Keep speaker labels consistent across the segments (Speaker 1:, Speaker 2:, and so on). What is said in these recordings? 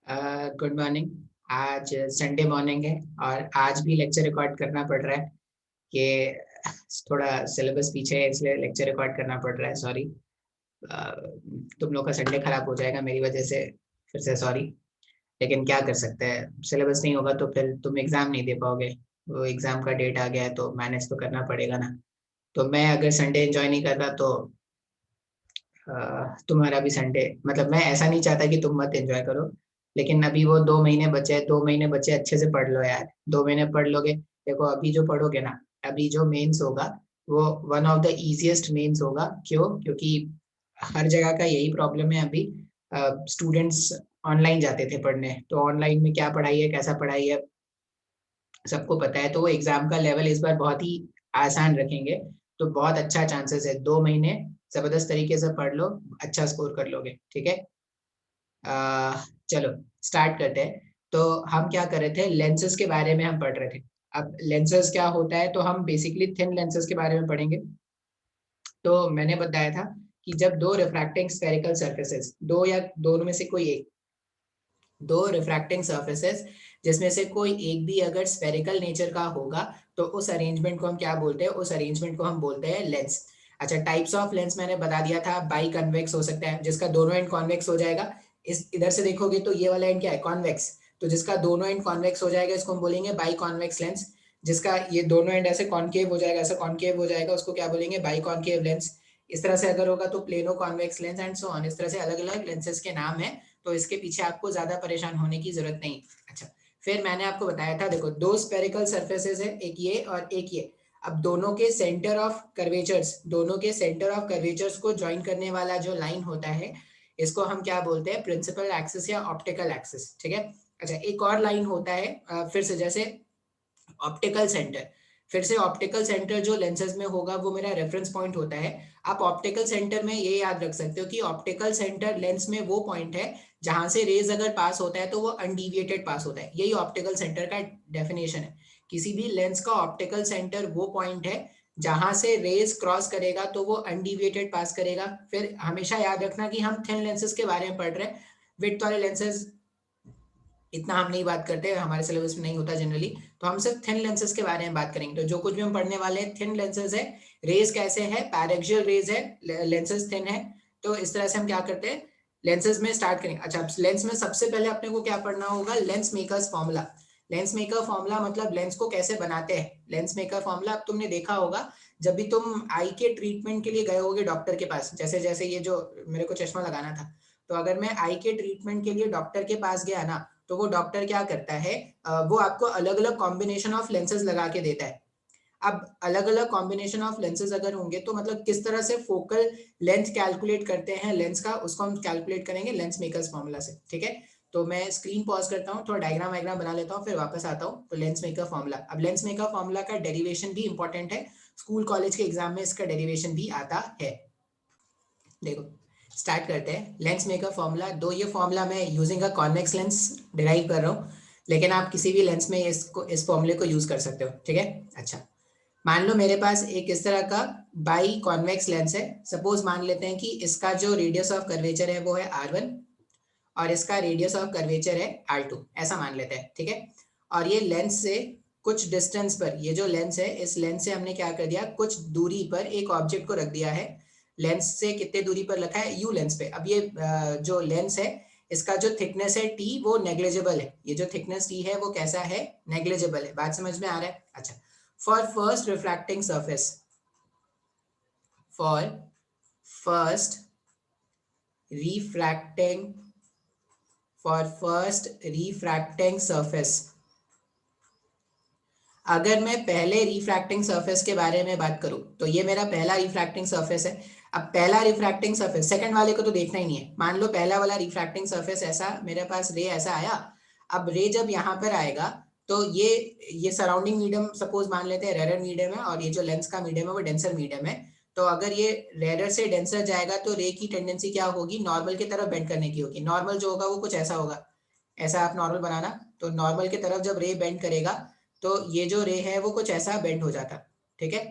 Speaker 1: Good morning. आज Sunday morning है और आज भी लेक्चर रिकॉर्ड करना पड़ रहा है। ये थोड़ा सिलेबस पीछे है इसलिए लेक्चर रिकॉर्ड करना पड़ रहा है। सॉरी। तुम लोग का संडे खराब हो जाएगा मेरी वजह से। फिर से सॉरी। लेकिन क्या कर सकते हैं, सिलेबस नहीं होगा तो फिर तुम एग्जाम नहीं दे पाओगे। वो एग्जाम का डेट आ गया है तो मैनेज तो करना पड़ेगा ना। तो मैं अगर संडे एंजॉय नहीं कर रहा तो तुम्हारा भी संडे, मतलब मैं ऐसा नहीं चाहता कि तुम मत एंजॉय करो। लेकिन अभी वो 2 महीने बचे हैं, 2 महीने बचे, अच्छे से पढ़ लो यार। 2 महीने पढ़ लोगे। देखो अभी जो पढ़ोगे ना, अभी जो मेंस होगा वो one of the easiest mains होगा। क्यों? क्योंकि हर जगह का यही प्रॉब्लम है अभी। स्टूडेंट्स ऑनलाइन जाते थे पढ़ने, तो ऑनलाइन में क्या पढ़ाई है, कैसा पढ़ाई है, सबको पता है। तो वो एग्जाम का लेवल इस बार बहुत ही आसान रखेंगे। तो बहुत अच्छा चांसेस है, 2 महीने जबरदस्त तरीके से पढ़ लो, अच्छा स्कोर कर लोगे। ठीक है। चलो स्टार्ट करते हैं। तो हम क्या कर रहे थे, लेंसेज के बारे में हम पढ़ रहे थे। अब लेंसेज क्या होता है, तो हम बेसिकली थिन लेंसेज के बारे में पढ़ेंगे। तो मैंने बताया था कि जब दो रिफ्रैक्टिंग स्फेरिकल सरफेसेस, दो या दोनों में से कोई एक, दो रिफ्रैक्टिंग सरफेसेस जिसमें से कोई एक भी अगर स्फेरिकल नेचर का होगा तो उस अरेंजमेंट को हम क्या बोलते हैं, उस अरेंजमेंट को हम बोलते हैं लेंस। अच्छा, टाइप्स ऑफ लेंस मैंने बता दिया था। बाई कन्वेक्स हो सकता है जिसका दोनों एंड कॉन्वेक्स हो जाएगा। इस इधर से देखोगे तो ये वाला एंड क्या है, कॉन्वेक्स। तो जिसका दोनों एंड कॉन्वेक्स हो जाएगा इसको हम बोलेंगे बाई कॉन्वेक्स लेंस। जिसका ये दोनों एंड ऐसे कॉन्केव हो जाएगा, ऐसा कॉन्केव हो जाएगा, उसको क्या बोलेंगे, बाई कॉन्केव लेंस। इस तरह से अगर होगा तो plano convex lens and so on. इस तरह से अलग अलग लेंसेज के नाम है। तो इसके पीछे आपको ज्यादा परेशान होने की जरूरत नहीं। अच्छा, फिर मैंने आपको बताया था, देखो दो स्पेरिकल सरफेसेस है, एक ये और एक ये। अब दोनों के सेंटर ऑफ कर्वेचर्स, दोनों के सेंटर ऑफ कर्वेचर्स को ज्वाइन करने वाला जो लाइन होता है, इसको हम क्या बोलते हैं, प्रिंसिपल एक्सिस या ऑप्टिकल एक्सिस। ठीक है। अच्छा, एक और लाइन होता है फिर से, जैसे ऑप्टिकल सेंटर। फिर से ऑप्टिकल सेंटर जो लेंसेज में होगा वो मेरा रेफरेंस पॉइंट होता है। आप ऑप्टिकल सेंटर में ये याद रख सकते हो कि ऑप्टिकल सेंटर लेंस में वो पॉइंट है जहां से रेज अगर पास होता है तो वो अनडिविएटेड पास होता है। यही ऑप्टिकल सेंटर का डेफिनेशन है। किसी भी लेंस का ऑप्टिकल सेंटर वो पॉइंट है जहां से रेज क्रॉस करेगा तो वो अनडिविएटेड पास करेगा। फिर हमेशा याद रखना कि हम थिन लेंसेज के बारे में पढ़ रहे हैं। विड्थ वाले लेंसेज इतना हम नहीं बात करते, हमारे सिलेबस में नहीं होता जनरली। तो हम सिर्फ थिन लेंसेज के बारे में बात करेंगे। तो जो कुछ भी हम पढ़ने वाले हैं थिन लेंसेज है। रेज कैसे है, पैरेक्सियल रेज है, लेंसेज थिन है। तो इस तरह से हम क्या करते हैं, लेंसेज में स्टार्ट करेंगे। अच्छा, लेंस में सबसे पहले अपने को क्या पढ़ना होगा, lens makers formula. Lens maker formula मतलब लेंस को कैसे बनाते हैं। लेंस मेकर फॉर्मूला अब तुमने देखा होगा जब भी तुम आई के ट्रीटमेंट के लिए गए होगे डॉक्टर के पास। जैसे जैसे ये जो मेरे को चश्मा लगाना था, तो अगर मैं आई के ट्रीटमेंट के लिए डॉक्टर के पास गया ना, तो वो डॉक्टर क्या करता है, वो आपको अलग अलग कॉम्बिनेशन ऑफ लेंसेज लगा के देता है। अब अलग अलग कॉम्बिनेशन ऑफ लेंसेज अगर होंगे तो मतलब किस तरह से फोकल लेंथ कैलकुलेट करते हैं लेंस का, उसको हम कैलकुलेट करेंगे लेंस मेकर्स फॉर्मूला से। ठीक है। तो मैं स्क्रीन पॉज करता हूँ, थोड़ा डायग्राम वायग्राम बना लेता हूँ, फिर वापस आता हूँ। तो लेंस मेकर फॉर्मूला, अब लेंस मेकर फॉर्मूला का डेरिवेशन भी इंपॉर्टेंट है। स्कूल कॉलेज के एग्जाम में इसका डेरिवेशन भी आता है। देखो स्टार्ट करते हैं। लेंस मेकर फॉर्मूला, दो ये फॉर्मूला मैं using a convex lens derive कर रहा हूँ, लेकिन आप किसी भी लेंस में इसको, इस फॉर्मूले को यूज कर सकते हो। ठीक है। अच्छा, मान लो मेरे पास एक इस तरह का बाई कॉन्वेक्स लेंस है। सपोज मान लेते हैं कि इसका जो रेडियस ऑफ कर्वेचर है वो है R1 और इसका रेडियस ऑफ कर्वेचर है R2, ऐसा मान लेते हैं। ठीक है। और ये लेंस से कुछ डिस्टेंस पर, ये जो लेंस है, इस लेंस से हमने क्या कर दिया, कुछ दूरी पर एक ऑब्जेक्ट को रख दिया है। लेंस से कितने दूरी पर रखा है, यू लेंस पे। अब ये जो लेंस है इसका जो थिकनेस है टी, वो नेग्लिजिबल है। ये जो थिकनेस टी है वो कैसा है, नेग्लिजिबल है। बात समझ में आ रहा है। अच्छा, for first refracting surface, for first refracting for first refracting surface, अगर मैं पहले रिफ्रैक्टिंग सरफेस के बारे में बात करूं तो ये मेरा पहला रिफ्रैक्टिंग सरफेस है। अब पहला रिफ्रैक्टिंग सरफेस, सेकंड वाले को तो देखना ही नहीं है। मान लो पहला वाला रिफ्रैक्टिंग सरफेस ऐसा, मेरे पास रे ऐसा आया। अब रे जब यहाँ पर आएगा तो ये सराउंडिंग मीडियम सपोज मान लेते हैं रेरर मीडियम है, और ये जो लेंस का मीडियम है वो डेंसर मीडियम है। तो अगर ये रेरर से डेंसर जाएगा तो रे की टेंडेंसी क्या होगी, नॉर्मल की तरफ बेंड करने की होगी। नॉर्मल जो होगा वो कुछ ऐसा होगा, ऐसा आप नॉर्मल बनाना। तो नॉर्मल की तरफ जब रे बेंड करेगा तो ये जो रे है वो कुछ ऐसा बेंड हो जाता। ठीक है।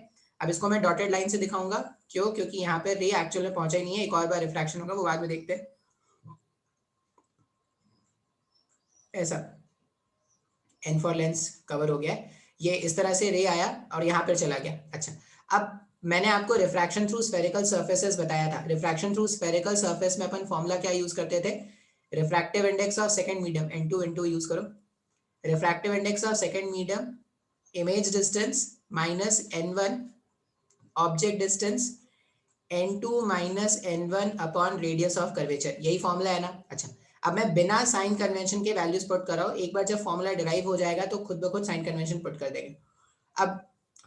Speaker 1: अब इसको मैं डॉटेड लाइन से दिखाऊंगा। क्यों? क्योंकि यहाँ पे रे एक्चुअल में पहुंचा ही नहीं है, एक और बार रिफ्रैक्शन होगा, वो बाद में देखते हैं। ऐसा n फॉर लेंस कवर हो गया है, ये इस तरह से रे आया और यहाँ पर चला गया। अच्छा, अब मैंने आपको रिफ्रैक्शन थ्रू स्फेरिकल सर्फेसेस बताया था। रिफ्रैक्शन थ्रू स्फेरिकल सर्फेस में अपन फॉर्मूला क्या यूज करते थे, refractive index of second medium n2 n2 use करो। Refractive index of second medium image distance minus n1 object distance n2 minus n1 upon radius of curvature, यही formula है ना। अच्छा, अब मैं बिना साइन कन्वेंशन के वैल्यूज पुट कर रहा हूँ, एक बार जब फॉर्मूला डिराइव हो जाएगा तो खुद ब खुद साइन कन्वेंशन पुट कर देंगे। अब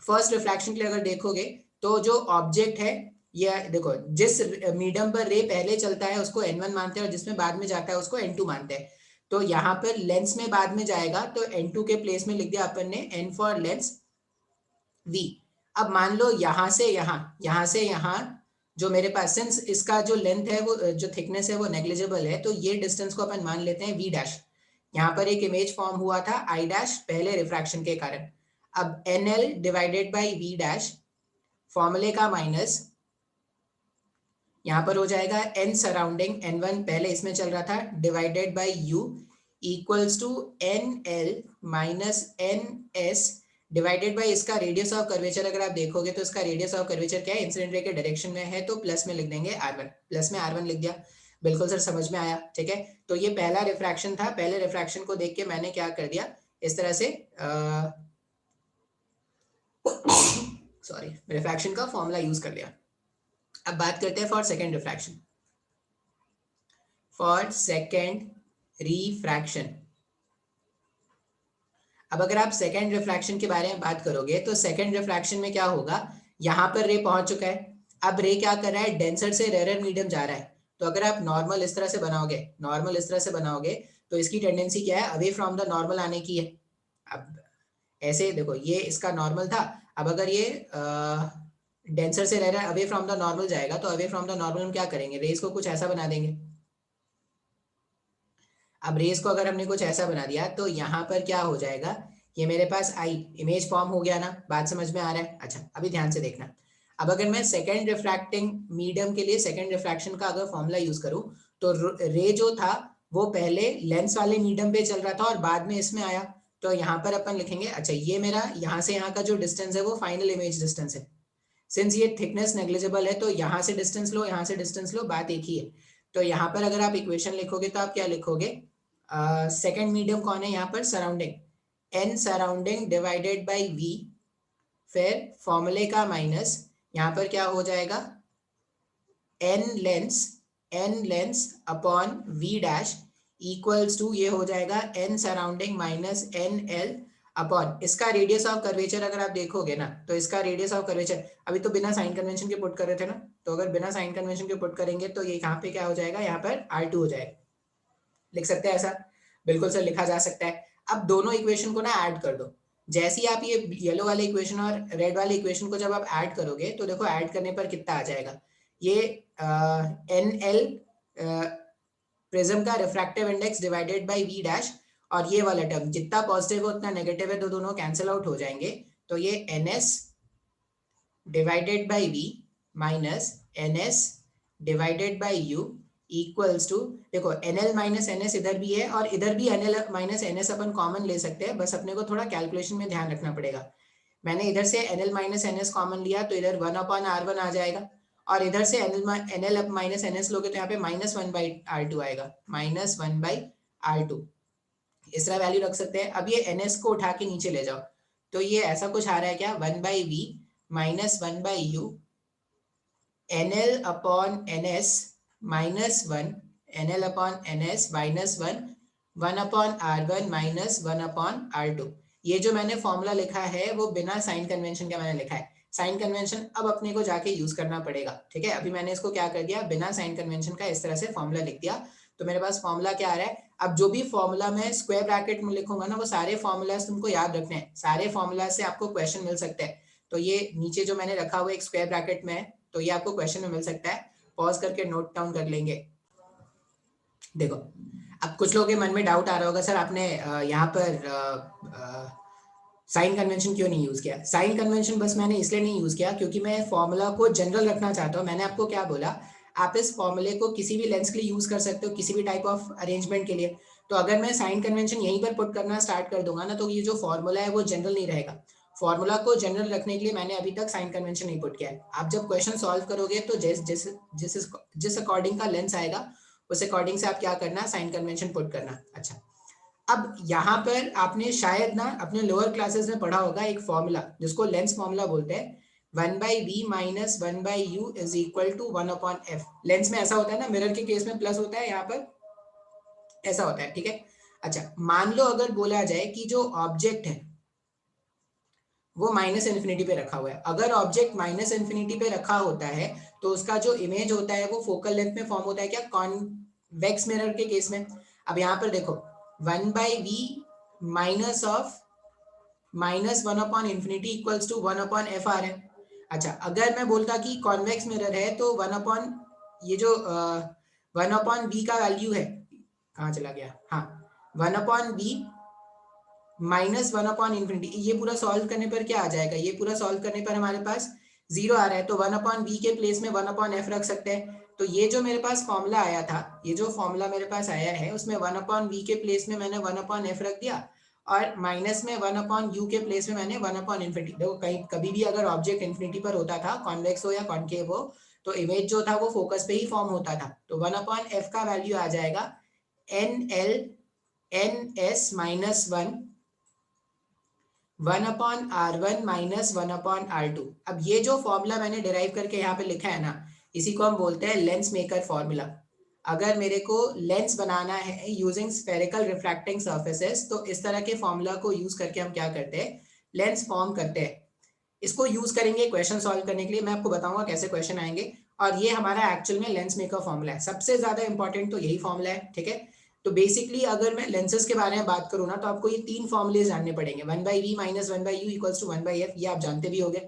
Speaker 1: फर्स्ट रिफ्रैक्शन के लिए अगर देखोगे तो जो ऑब्जेक्ट है, ये देखो जिस मीडियम पर रे पहले चलता है उसको n1 मानते हैं और जिसमें बाद में जाता है उसको n2 मानते हैं। तो यहाँ पर लेंस में बाद में जाएगा तो n2 के प्लेस में लिख दिया अपन ने n फॉर लेंस v। अब मान लो यहाँ से यहाँ जो मेरे पास, सिंस इसका जो लेंथ है वो जो थिकनेस है वो नेग्लिजिबल है, तो ये डिस्टेंस को अपन मान लेते हैं v डैश। यहाँ पर एक इमेज फॉर्म हुआ था i डैश पहले रिफ्रैक्शन के कारण। अब nl divided by v dash फॉर्मूले का माइनस, यहाँ पर हो जाएगा n सराउंडिंग n1 पहले इसमें चल रहा था divided by u equals to nl minus ns divided by इसका रेडियस ऑफ कर्वेचर। अगर आप देखोगे तो इसका रेडियस ऑफ कर्वेचर क्या है, इंसिडेंट रे के डायरेक्शन में है तो प्लस में लिख देंगे r1, प्लस में r1 लिख दिया। बिल्कुल सर समझ में आया, ठीक है। तो ये पहला रिफ्रैक्शन था, पहले रिफ्रैक्शन को देख के मैंने क्या कर दिया, इस तरह से सॉरी रिफ्रैक्शन का फॉर्मूला यूज कर लिया। अब बात करते हैं for second refraction. For second refraction, अब अगर आप सेकेंड रिफ्रैक्शन के बारे में बात करोगे तो सेकेंड रिफ्रैक्शन में क्या होगा, यहाँ पर रे पहुंच चुका है। अब रे क्या कर रहा है, डेंसर से रेयर मीडियम जा रहा है। तो अगर आप नॉर्मल इस तरह से बनाओगे तो इसकी टेंडेंसी क्या है, अवे फ्रॉम द नॉर्मल आने की है। अब ऐसे देखो ये इसका नॉर्मल था, अब अगर ये डेंसर से rare away from the normal जाएगा तो अवे फ्रॉम द नॉर्मल हम क्या करेंगे, रेस को कुछ ऐसा बना देंगे। अब रेस को अगर हमने कुछ ऐसा बना दिया तो यहाँ पर क्या हो जाएगा, ये मेरे पास आई इमेज फॉर्म हो गया ना, बात समझ में आ रहा है। अच्छा, अभी ध्यान से देखना। अब अगर मैं सेकेंड रिफ्रैक्टिंग मीडियम के लिए सेकेंड रिफ्रैक्शन का अगर फॉर्मूला यूज करूं तो रे जो था वो पहले लेंस वाले मीडियम पे चल रहा था और बाद में इसमें आया। तो यहाँ पर अपन लिखेंगे, अच्छा ये मेरा यहाँ से यहाँ का जो डिस्टेंस है वो फाइनल इमेज डिस्टेंस है। सिंस ये थिकनेस नेग्लिजिबल है तो यहाँ से डिस्टेंस लो, यहाँ से डिस्टेंस लो, बात एक ही है। तो यहाँ पर अगर आप इक्वेशन लिखोगे तो आप क्या लिखोगे, सेकेंड मीडियम कौन है यहाँ पर, surrounding, n surrounding divided by v, फिर फॉर्मूले का माइनस, यहाँ पर क्या हो जाएगा, n lens upon v dash equals to ये हो जाएगा n surrounding minus nl upon इसका रेडियस ऑफ कर्वेचर। अगर आप देखोगे ना तो इसका रेडियस ऑफ कर्वेचर अभी तो बिना साइन कन्वेंशन के पुट कर रहे थे ना, तो अगर बिना साइन कन्वेंशन के पुट करेंगे तो ये यहाँ पे क्या हो जाएगा, यहाँ पर R2 हो जाएगा। लिख सकते हैं ऐसा, बिल्कुल सर लिखा जा सकता है। अब दोनों इक्वेशन को ना ऐड कर दो, जैसे ही आप ये येलो वाले इक्वेशन और रेड वाले इक्वेशन को जब आप ऐड करोगे तो देखो ऐड करने पर कितना आ जाएगा, ये NL प्रिज्म का refractive index divided by v dash, और ये वाला टर्म जितना पॉजिटिव है उतना नेगेटिव है तो दोनों कैंसिल आउट हो जाएंगे। तो ये ns divided by v minus ns divided by u equals to, देखो nl माइनस ns इधर भी है और इधर भी nl माइनस ns अपन कॉमन ले सकते हैं, बस अपने को थोड़ा कैलकुलेशन में ध्यान रखना पड़ेगा। मैंने इधर से nl माइनस ns कॉमन लिया तो इधर 1/r1 आ जाएगा, और इधर से nl माइनस ns लोगे तो यहाँ पे -1/r2 आएगा, -1/r2, इस तरह वैल्यू रख सकते हैं। अब ये ns को उठा के नीचे ले जाओ तो ये ऐसा कुछ आ रहा है क्या, 1/v minus 1/u nl upon ns -1 nl upon ns -1 1/r1 minus 1/r2। ये जो मैंने फॉर्मूला लिखा है वो बिना साइन कन्वेंशन का मैंने लिखा है, साइन कन्वेंशन अब अपने को जाके यूज करना पड़ेगा, ठीक है। अभी मैंने इसको क्या कर दिया, बिना साइन कन्वेंशन का इस तरह से फॉर्मूला लिख दिया। तो मेरे पास फॉर्मूला क्या आ रहा है, अब जो भी फॉर्मूला मैं स्क्वायर ब्रैकेट में लिखूंगा ना वो सारे फॉर्मूलाज तुमको याद रखने हैं, सारे फॉर्मूला से आपको क्वेश्चन मिल सकते हैं। तो ये नीचे जो मैंने रखा हुआ एक स्क्वायर ब्रैकेट में है तो ये आपको क्वेश्चन में मिल सकता है, पॉज करके नोट डाउन कर लेंगे। देखो अब कुछ लोगों के मन में डाउट आ रहा होगा, सर आपने यहाँ पर साइन कन्वेंशन क्यों नहीं यूज किया। साइन कन्वेंशन बस मैंने इसलिए नहीं यूज किया क्योंकि मैं फॉर्मूला को जनरल रखना चाहता हूँ। मैंने आपको क्या बोला, आप इस फॉर्मूले को किसी भी लेंस के लिए यूज कर सकते हो, किसी भी टाइप ऑफ अरेंजमेंट के लिए। तो अगर मैं साइन कन्वेंशन यहीं पर पुट करना स्टार्ट कर दूंगा ना, तो ये जो फॉर्मूला है वो जनरल नहीं रहेगा। फॉर्मूला को जनरल रखने के लिए मैंने अभी तक साइन कन्वेंशन नहीं पुट किया है। आप जब क्वेश्चन सॉल्व करोगे तो जिस अकॉर्डिंग का लेंस आएगा उस अकॉर्डिंग से आप क्या करना, साइन कन्वेंशन पुट करना। अच्छा, अब यहाँ पर आपने शायद ना अपने लोअर क्लासेस में पढ़ा होगा एक फॉर्मूला जिसको लेंस फॉर्मूला बोलते हैं, 1/v minus 1/u is equal to 1/f। Lens में ऐसा होता है ना, मिरर के केस में प्लस होता है, यहाँ पर ऐसा होता है, ठीक है। अच्छा, मान लो अगर बोला जाए कि जो ऑब्जेक्ट है वो माइनस इन्फिनिटी पे रखा हुआ है। अगर ऑब्जेक्ट माइनस इन्फिनिटी पे रखा होता है तो उसका जो इमेज होता है वो फोकल लेंथ में फॉर्म होता है क्या, कॉन्वेक्स मिरर के केस में। अब यहाँ पर देखो 1/v minus of minus 1/infinity equals to 1/f आ रहा है। अच्छा, अगर मैं बोलता कि कॉन्वेक्स मिरर है तो 1 ये जो 1/v का वैल्यू है, कहाँ चला गया, हाँ 1/v माइनस 1/infinity, ये पूरा सॉल्व करने पर क्या आ जाएगा, ये पूरा सॉल्व करने पर हमारे पास 0 आ रहा है, तो 1/v के प्लेस में 1/f रख सकते हैं। तो ये जो मेरे पास फॉर्मूला आया था, ये जो फॉर्मूला मेरे पास आया है उसमें 1/v के प्लेस में मैंने 1/f रख दिया और माइनस में 1/u के प्लेस में मैंने 1/infinity। देखो कहीं कभी भी अगर ऑब्जेक्ट इन्फिनिटी पर होता था, कॉन्वेक्स हो या कॉन्केव हो, तो इमेज जो था वो फोकस पे ही फॉर्म होता था। तो 1/f का वैल्यू आ जाएगा NL NS minus 1/r1 minus 1/r2। अब ये जो फॉर्मूला मैंने डिराइव करके यहाँ पे लिखा है ना, इसी को हम बोलते हैं लेंस मेकर फॉर्मूला। अगर मेरे को लेंस बनाना है यूजिंग स्फेरिकल रिफ्रैक्टिंग सर्फेसेस, तो इस तरह के फॉर्मूला को यूज करके हम क्या करते हैं, लेंस फॉर्म करते हैं। इसको यूज करेंगे क्वेश्चन सॉल्व करने के लिए, मैं आपको बताऊंगा कैसे क्वेश्चन आएंगे। और ये हमारा एक्चुअल में लेंस मेकर फॉर्मूला है, सबसे ज्यादा इंपॉर्टेंट तो यही फॉर्मूला है, ठीक है। तो बेसिकली अगर मैं लेंसेज के बारे में बात करूँ ना, तो आपको ये 3 फॉर्मूले जानने पड़ेंगे। 1/v minus 1/u equals to 1/f, ये आप जानते भी होंगे।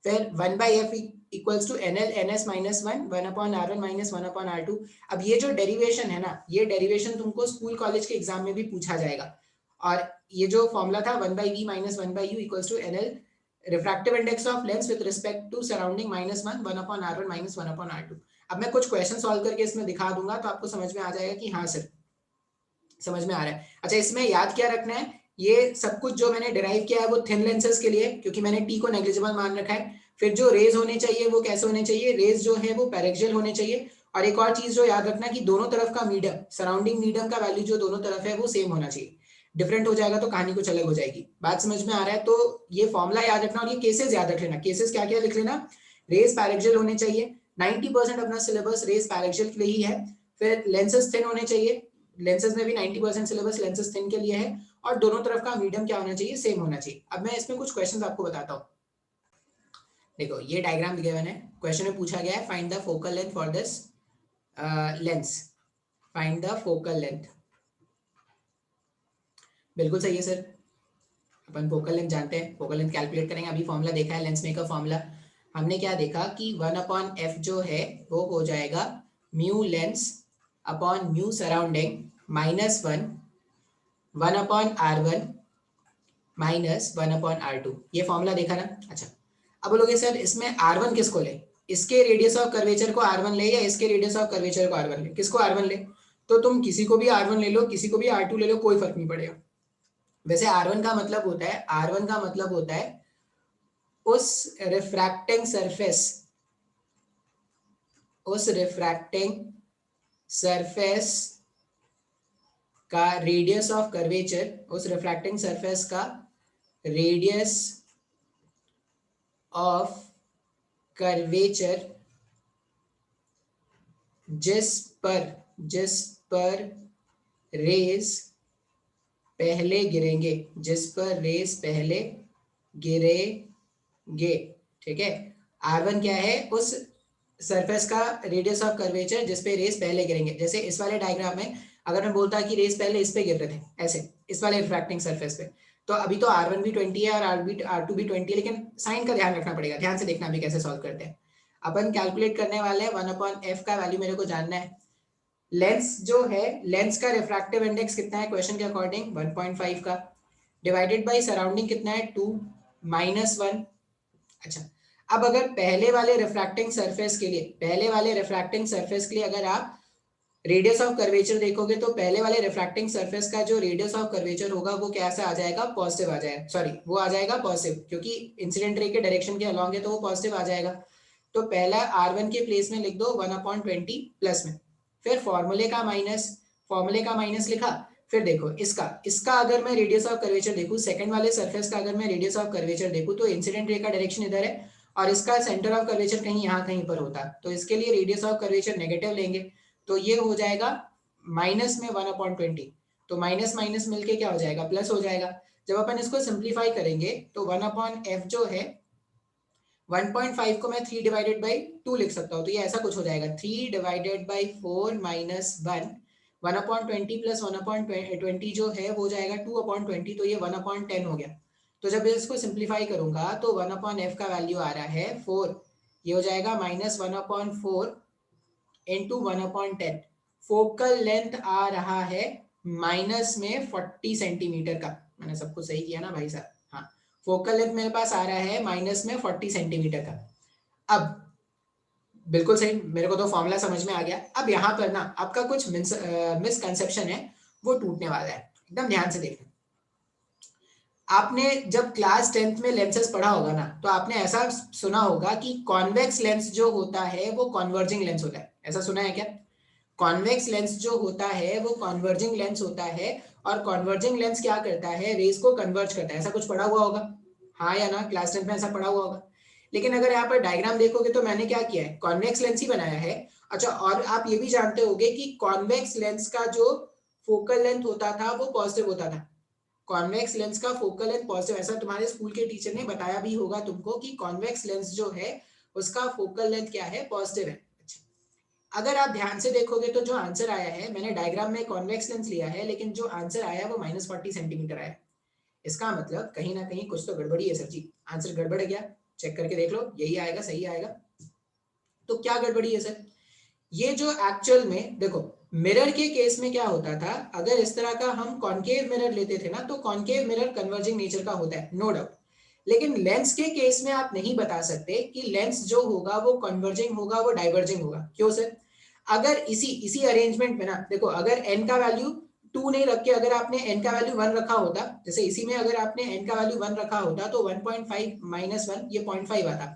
Speaker 1: फिर 1/f equals to NL NS minus 1/r1 minus 1/r2। अब ये जो डेरिवेशन है ना, ये डेरिवेशन तुमको स्कूल कॉलेज के एग्जाम में भी पूछा जाएगा। और ये जो फॉर्मूला था 1/v minus 1/u equals to NL refractive index of lens with respect to surrounding minus 1/r1 minus 1/r2। अब मैं कुछ क्वेश्चन सॉल्व करके इसमें दिखा दूंगा तो आपको समझ में आ जाएगा कि हाँ सर समझ में आ रहा है। अच्छा, इसमें याद क्या रखना है, ये सब कुछ जो मैंने डिराइव किया है वो थिन लेंसेज के लिए, क्योंकि मैंने टी को नेग्लिजिबल मान रखा है। फिर जो रेज होने चाहिए वो कैसे होने चाहिए, रेज जो है वो पैरेक्सियल होने चाहिए। और एक और चीज जो याद रखना कि दोनों तरफ का मीडियम, सराउंडिंग मीडियम का वैल्यू जो दोनों तरफ है वो सेम होना चाहिए। डिफरेंट हो जाएगा तो कहानी कुछ अलग हो जाएगी। बात समझ में आ रहा है? तो ये फॉर्मूला याद रखना और ये केसेस याद रख लेना। केसेस क्या क्या लिख लेना, रेज पैरेक्सियल होने चाहिए, 90% अपना सिलेबस रेज पैरेक्सियल के लिए ही है। फिर लेंसेज थिन होने चाहिए, लेंसेज में भी 90% सिलेबस लेंसेज थिन के लिए है। और दोनों तरफ का मीडियम क्या होना चाहिए, सेम होना चाहिए। अब मैं इसमें कुछ क्वेश्चंस आपको बताता हूँ। देखो ये डायग्राम दिया मैंने, क्वेश्चन में पूछा गया है find the focal length for this lens, find the focal length. बिल्कुल सही है सर, अपन फोकल लेंथ जानते हैं, फोकल लेंथ कैलकुलेट करेंगे। अभी फॉर्मूला देखा है लेंस मेकर फॉर्मूला, हमने क्या देखा कि 1/f जो है वो हो जाएगा mu lens upon mu surrounding minus 1/r1 minus 1/r2। ये फॉर्मूला देखा ना। अच्छा, अब बोलोगे सर इसमें r1 किसको ले, इसके रेडियस ऑफ कर्वेचर को r1 ले या इसके रेडियस ऑफ कर्वेचर को r1 ले, किसको r1 ले? तो तुम किसी को भी r1 ले लो, किसी को भी r2 ले लो, कोई फर्क नहीं पड़ेगा। वैसे r1 का मतलब होता है, r1 का मतलब होता है उस रिफ्रैक्टिंग सरफेस, उस रिफ्रैक्टिंग सरफेस का रेडियस ऑफ कर्वेचर, उस रिफ्रैक्टिंग सरफेस का रेडियस ऑफ कर्वेचर जिस पर रेज पहले गिरेंगे, जिस पर रेज पहले गिरेंगे, ठीक है। R1 क्या है, उस सरफेस का रेडियस ऑफ कर्वेचर जिस पे रेज पहले गिरेंगे। जैसे इस वाले डायग्राम में अगर मैं बोलता कि रेज पहले इस पे गिर रहे थे, ऐसे इस वाले रिफ्रैक्टिंग सरफेस पे, तो अभी तो R1 भी 20 है और R2 भी 20 है, लेकिन साइन का ध्यान रखना पड़ेगा। ध्यान से देखना अभी कैसे सॉल्व करते हैं। अपन कैलकुलेट करने वाले हैं 1/f का वैल्यू मेरे को जानना है। लेंस जो है, लेंस का रिफ्रैक्टिव इंडेक्स कितना है क्वेश्चन के अकॉर्डिंग, 1.5 का, डिवाइडेड बाय सराउंडिंग कितना है 2 -1। अच्छा, अब अगर पहले वाले रिफ्रैक्टिंग सरफेस के लिए अगर आप रेडियस ऑफ कर्वेचर देखोगे तो पहले वाले रिफ्रैक्टिंग सरफेस का जो रेडियस ऑफ कर्वेचर होगा वो कैसा आ जाएगा, पॉजिटिव आ जाएगा, सॉरी वो आ जाएगा पॉजिटिव, क्योंकि इंसिडेंट रे के डायरेक्शन के अलॉन्ग है तो वो पॉजिटिव आ जाएगा। तो पहला r1 के प्लेस में लिख दो 1/20 प्लस में, फिर फॉर्मूले का माइनस लिखा। फिर देखो इसका अगर मैं रेडियस ऑफ कर्वेचर देखूं, सेकंड वाले सरफेस का अगर मैं रेडियस ऑफ कर्वेचर देखूं तो इंसिडेंट रे का डायरेक्शन इधर है और इसका सेंटर ऑफ कर्वेचर कहीं यहाँ कहीं पर होता, तो इसके लिए रेडियस ऑफ कर्वेचर नेगेटिव लेंगे, तो ये हो जाएगा माइनस में 1/20, तो माइनस माइनस मिलके क्या हो जाएगा, प्लस हो जाएगा। जब अपन इसको सिंप्लीफाई करेंगे तो 1/f जो है 1.5 को मैं 3 डिवाइडेड बाई 2 लिख सकता हूँ, तो ये ऐसा कुछ हो जाएगा 3 डिवाइडेड बाई 4 माइनस 1/20 प्लस 1/20 जो है वो जाएगा 2/20, तो ये 1/10 हो गया। तो जब इसको सिंप्लीफाई करूंगा तो 1/f का वैल्यू आ रहा है 4, ये हो जाएगा माइनस 1/4 इंटू 1/10। फोकल लेंथ आ रहा है माइनस में 40 सेंटीमीटर का, मैंने सब कुछ सही किया ना भाई साहब, हाँ फोकल लेंथ मेरे पास आ रहा है माइनस में 40 सेंटीमीटर का। अब बिल्कुल सही, मेरे को तो फॉर्मूला समझ में आ गया। अब यहाँ पर ना आपका कुछ मिसकंसेप्शन है वो टूटने वाला है, एकदम ध्यान से देखना। आपने जब क्लास 10th में लेंसेज पढ़ा होगा ना, तो आपने ऐसा सुना होगा कि कॉन्वेक्स लेंस जो होता है वो कॉन्वर्जिंग लेंस होता है, ऐसा सुना है क्या? कॉन्वेक्स लेंस जो होता है वो कॉन्वर्जिंग लेंस होता है, और कॉन्वर्जिंग लेंस क्या करता है, रेज को कन्वर्ज करता है, ऐसा कुछ पढ़ा हुआ होगा, हाँ या ना, क्लास 10th में ऐसा पढ़ा हुआ होगा। लेकिन अगर यहाँ पर डायग्राम देखोगे तो मैंने क्या किया है, कॉन्वेक्स लेंस ही बनाया है। अच्छा, और आप ये भी जानते होंगे कि कॉन्वेक्स लेंस का जो फोकल लेंथ होता था वो पॉजिटिव होता था, कॉन्वेक्स लेंस का फोकल लेंथ पॉजिटिव, ऐसा तुम्हारे स्कूल के टीचर ने बताया भी होगा तुमको कि कॉन्वेक्स लेंस जो है उसका फोकल लेंथ क्या है, पॉजिटिव है। अगर आप ध्यान से देखोगे तो जो आंसर आया है, मैंने डायग्राम में कॉन्वेक्स लेंस लिया है लेकिन जो आंसर आया है वो -40 सेंटीमीटर आया। इसका मतलब कहीं ना कहीं कुछ तो गड़बड़ी है सर जी, आंसर गड़बड़ है क्या, चेक करके देख लो, यही आएगा, सही आएगा। तो क्या गड़बड़ी है सर, ये जो एक्चुअल में देखो मिरर के केस में क्या होता था, अगर इस तरह का हम कॉनकेव मिरर लेते थे ना, तो कॉनकेव मिरर कन्वर्जिंग नेचर का होता है, नो डाउट। लेकिन लेंस के केस में आप नहीं बता सकते कि लेंस जो होगा वो कन्वर्जिंग होगा, वो डाइवर्जिंग होगा, क्यों सर? अगर इसी अरेंजमेंट में ना देखो, अगर n का वैल्यू 2 नहीं रख के अगर आपने n का वैल्यू 1 रखा होता, जैसे इसी में अगर आपने n का वैल्यू 1 रखा होता तो 1.5 माइनस 1 ये 0.5 आता,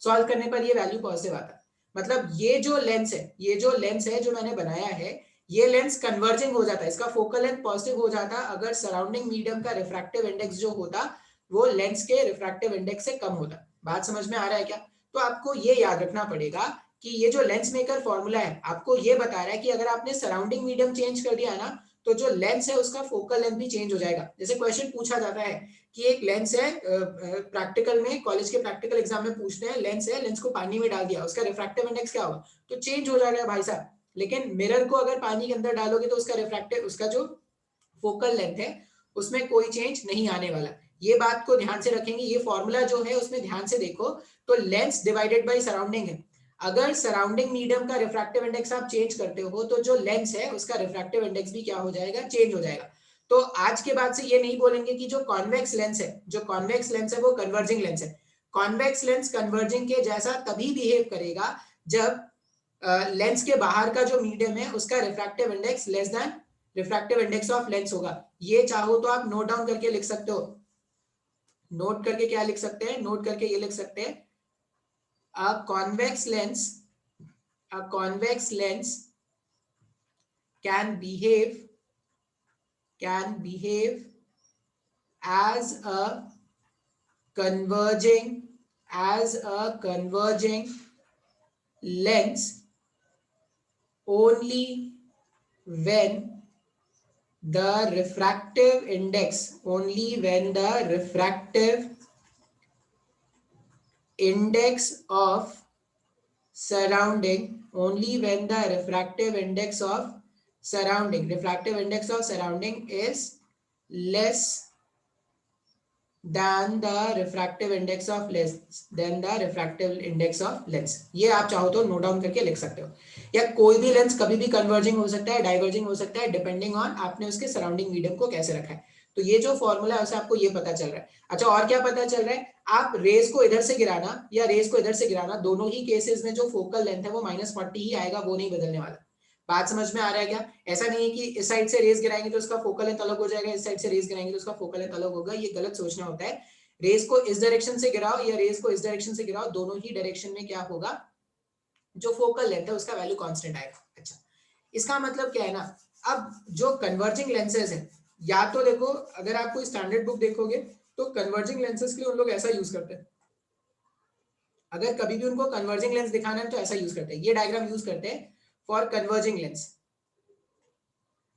Speaker 1: सॉल्व करने पर ये वैल्यू पॉजिटिव आता। मतलब ये जो लेंस है जो मैंने बनाया है, ये लेंस कन्वर्जिंग हो जाता है, इसका फोकल लेंथ पॉजिटिव हो जाता अगर सराउंडिंग मीडियम का रिफ्रैक्टिव इंडेक्स जो होता वो लेंस के रिफ्रैक्टिव इंडेक्स से कम होता। बात समझ में आ रहा है क्या? तो आपको ये याद रखना पड़ेगा कि ये जो लेंस मेकर फॉर्मूला है आपको ये बता रहा है कि अगर आपने सराउंडिंग मीडियम चेंज कर दिया ना, तो जो लेंस है उसका फोकल लेंथ भी चेंज हो जाएगा। जैसे क्वेश्चन पूछा जाता है कि एक लेंस है, प्रैक्टिकल में, कॉलेज के प्रैक्टिकल एग्जाम में पूछते हैं, लेंस है, लेंस को पानी में डाल दिया, उसका रिफ्रैक्टिव इंडेक्स क्या होगा, तो चेंज हो जाएगा भाई साहब। लेकिन मिरर को अगर पानी के अंदर डालोगे तो उसका जो फोकल लेंथ है उसमें कोई चेंज नहीं आने वाला। ये बात को ध्यान से रखेंगे, ये फॉर्मूला जो है उसमें ध्यान से देखो, तो लेंस डिवाइडेड बाय सराउंडिंग है, अगर सराउंडिंग मीडियम का रिफ्रैक्टिव इंडेक्स आप चेंज करते हो तो जो लेंस है उसका रिफ्रैक्टिव इंडेक्स भी क्या हो जाएगा, चेंज हो जाएगा। तो आज के बाद से ये नहीं बोलेंगे कि जो कॉन्वेक्स लेंस है वो कन्वर्जिंग लेंस है। कॉन्वेक्स लेंस कन्वर्जिंग के जैसा तभी बिहेव करेगा जब लेंस के बाहर का जो मीडियम है उसका refractive index less than refractive index of lens होगा। ये चाहो तो आप नोट डाउन करके लिख सकते हो, नोट करके क्या लिख सकते हैं, नोट करके ये लिख सकते हैं, a convex lens can behave as a converging lens only when the refractive index of surrounding is less than the refractive index of lens। ये आप चाहो तो नोट डाउन करके लिख सकते हो। या कोई भी लेंस कभी भी कन्वर्जिंग हो सकता है, डाइवर्जिंग हो सकता है, डिपेंडिंग ऑन आपने उसके सराउंडिंग मीडियम को कैसे रखा है। तो ये जो फॉर्मूला है उसे आपको ये पता चल रहा है। अच्छा, और क्या पता चल रहा है, आप रेज को इधर से गिराना या रेज को इधर से गिराना, दोनों ही केसेस में जो फोकल लेंथ है वो -40 ही आएगा, वो नहीं बदलने वाला। बात समझ में आ रहा है क्या? ऐसा नहीं है कि इस साइड से रेज गिराएंगे तो उसका फोकल लेंथ अलग हो जाएगा, इस साइड से रेज गिराएंगे तो उसका फोकल लेंथ अलग होगा, ये गलत सोचना होता है। रेज को इस डायरेक्शन से गिराओ या रेज को इस डायरेक्शन से गिराओ, दोनों ही डायरेक्शन में क्या होगा, जो फोकल लेंथ है उसका वैल्यू कांस्टेंट आएगा। अच्छा, इसका मतलब क्या है ना, अब जो कन्वर्जिंग लेंसेज है, या तो देखो अगर आप कोई स्टैंडर्ड बुक देखोगे तो कन्वर्जिंग लेंसेज के लिए उन लोग ऐसा यूज करते हैं, अगर कभी भी उनको कन्वर्जिंग लेंस दिखाना है तो ऐसा यूज करते हैं, ये डायग्राम यूज करते हैं फॉर कन्वर्जिंग लेंस।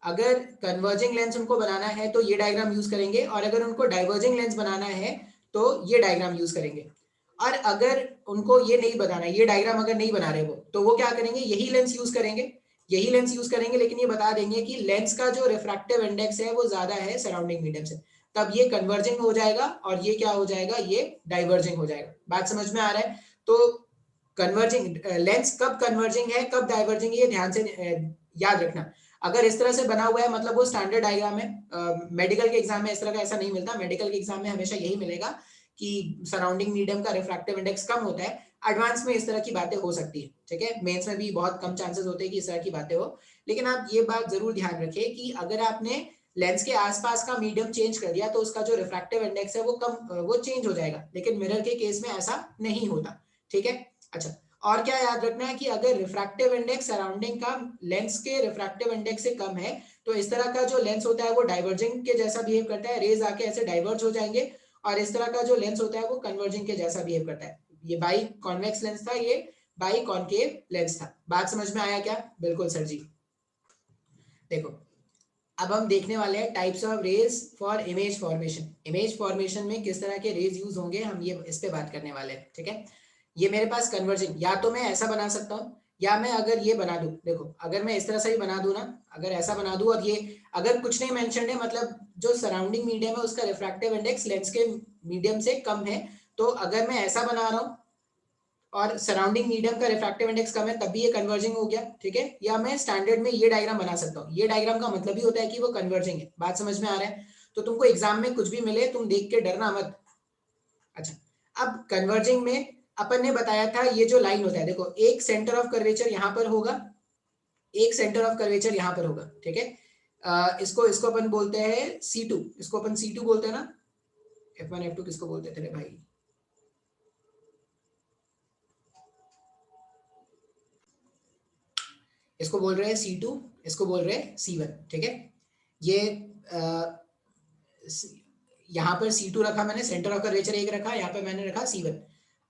Speaker 1: अगर कन्वर्जिंग लेंस उनको बनाना है तो ये डायग्राम यूज करेंगे, और अगर उनको डाइवर्जिंग लेंस बनाना है तो ये डायग्राम यूज करेंगे। और अगर उनको ये नहीं बनाना, ये डायग्राम अगर नहीं बना रहे वो, तो वो क्या करेंगे, यही लेंस यूज करेंगे, यही लेंस यूज करेंगे, लेकिन ये बता देंगे कि लेंस का जो रिफ्रैक्टिव इंडेक्स है वो ज्यादा है सराउंडिंग मीडियम से, तब ये कन्वर्जिंग हो जाएगा और ये क्या हो जाएगा, ये डाइवर्जिंग हो जाएगा। बात समझ में आ रहा है? तो कन्वर्जिंग लेंस कब कन्वर्जिंग है कब डाइवर्जिंग है, ये ध्यान से याद रखना। अगर इस तरह से बना हुआ है मतलब वो स्टैंडर्ड डायग्राम है। मेडिकल के एग्जाम में इस तरह का ऐसा नहीं मिलता, मेडिकल के एग्जाम में हमेशा यही मिलेगा कि सराउंडिंग मीडियम का रिफ्रैक्टिव इंडेक्स कम होता है। एडवांस में इस तरह की बातें हो सकती है, ठीक है, मेंस में भी बहुत कम चांसेस होते हैं कि इस तरह की बातें हो। लेकिन आप ये बात जरूर ध्यान रखें कि अगर आपने लेंस के आसपास का मीडियम चेंज कर दिया तो उसका जो रिफ्रैक्टिव इंडेक्स है वो चेंज हो जाएगा, लेकिन मिरर के केस में ऐसा नहीं होता, ठीक है। अच्छा, और क्या याद रखना है कि अगर रिफ्रैक्टिव इंडेक्स सराउंडिंग का लेंस के रिफ्रैक्टिव इंडेक्स से कम है तो इस तरह का जो लेंस होता है वो डाइवर्जिंग के जैसा बिहेव करता है, रेज आके ऐसे डाइवर्ज हो जाएंगे, और इस तरह का जो लेंस होता है वो कन्वर्जिंग के जैसा बिहेव करता है। ये बाई कॉन्वेक्स लेंस था, ये बाई कॉनकेव लेंस था। बात समझ में आया क्या? बिल्कुल सर जी। देखो, अब हम देखने वाले हैं types of rays for image formation. Image formation में किस तरह के रेज यूज होंगे, हम ये इस पे बात करने वाले हैं, ठीक है। ये मेरे पास कन्वर्जिंग, या तो मैं ऐसा बना सकता हूँ या मैं अगर ये बना दूं, देखो अगर मैं इस तरह से ही बना दूं ना, अगर ऐसा बना दूं और ये अगर कुछ नहीं मेंशन है, मतलब जो सराउंडिंग मीडियम है उसका रिफ्रैक्टिव इंडेक्स लेंस के मीडियम से कम है, तो अगर मैं ऐसा बना रहा हूँ और सराउंडिंग मीडियम का रिफ्रैक्टिव इंडेक्स कम है, तब भी ये कन्वर्जिंग हो गया, ठीक है। या मैं स्टैंडर्ड में ये डायग्राम बना सकता हूँ, ये डायग्राम का मतलब ही होता है कि वो कन्वर्जिंग है। बात समझ में आ रहा है? तो तुमको एग्जाम में कुछ भी मिले तुम देख के डरना मत। अच्छा, अब कन्वर्जिंग में अपन ने बताया था ये जो लाइन होता है, देखो एक सेंटर ऑफ कर्वेचर यहाँ पर होगा, एक सेंटर ऑफ कर्वेचर यहाँ पर होगा, ठीक है। इसको इसको अपन बोलते हैं C2, इसको अपन C2 बोलते हैं ना। F1 F2 किसको बोलते थे भाई? इसको बोल रहे हैं C2, इसको बोल रहे हैं C1, ठीक है। ये यहाँ पर C2 रखा मैंने, सेंटर ऑफ कर्वेचर एक रखा, यहाँ पे मैंने रखा C1।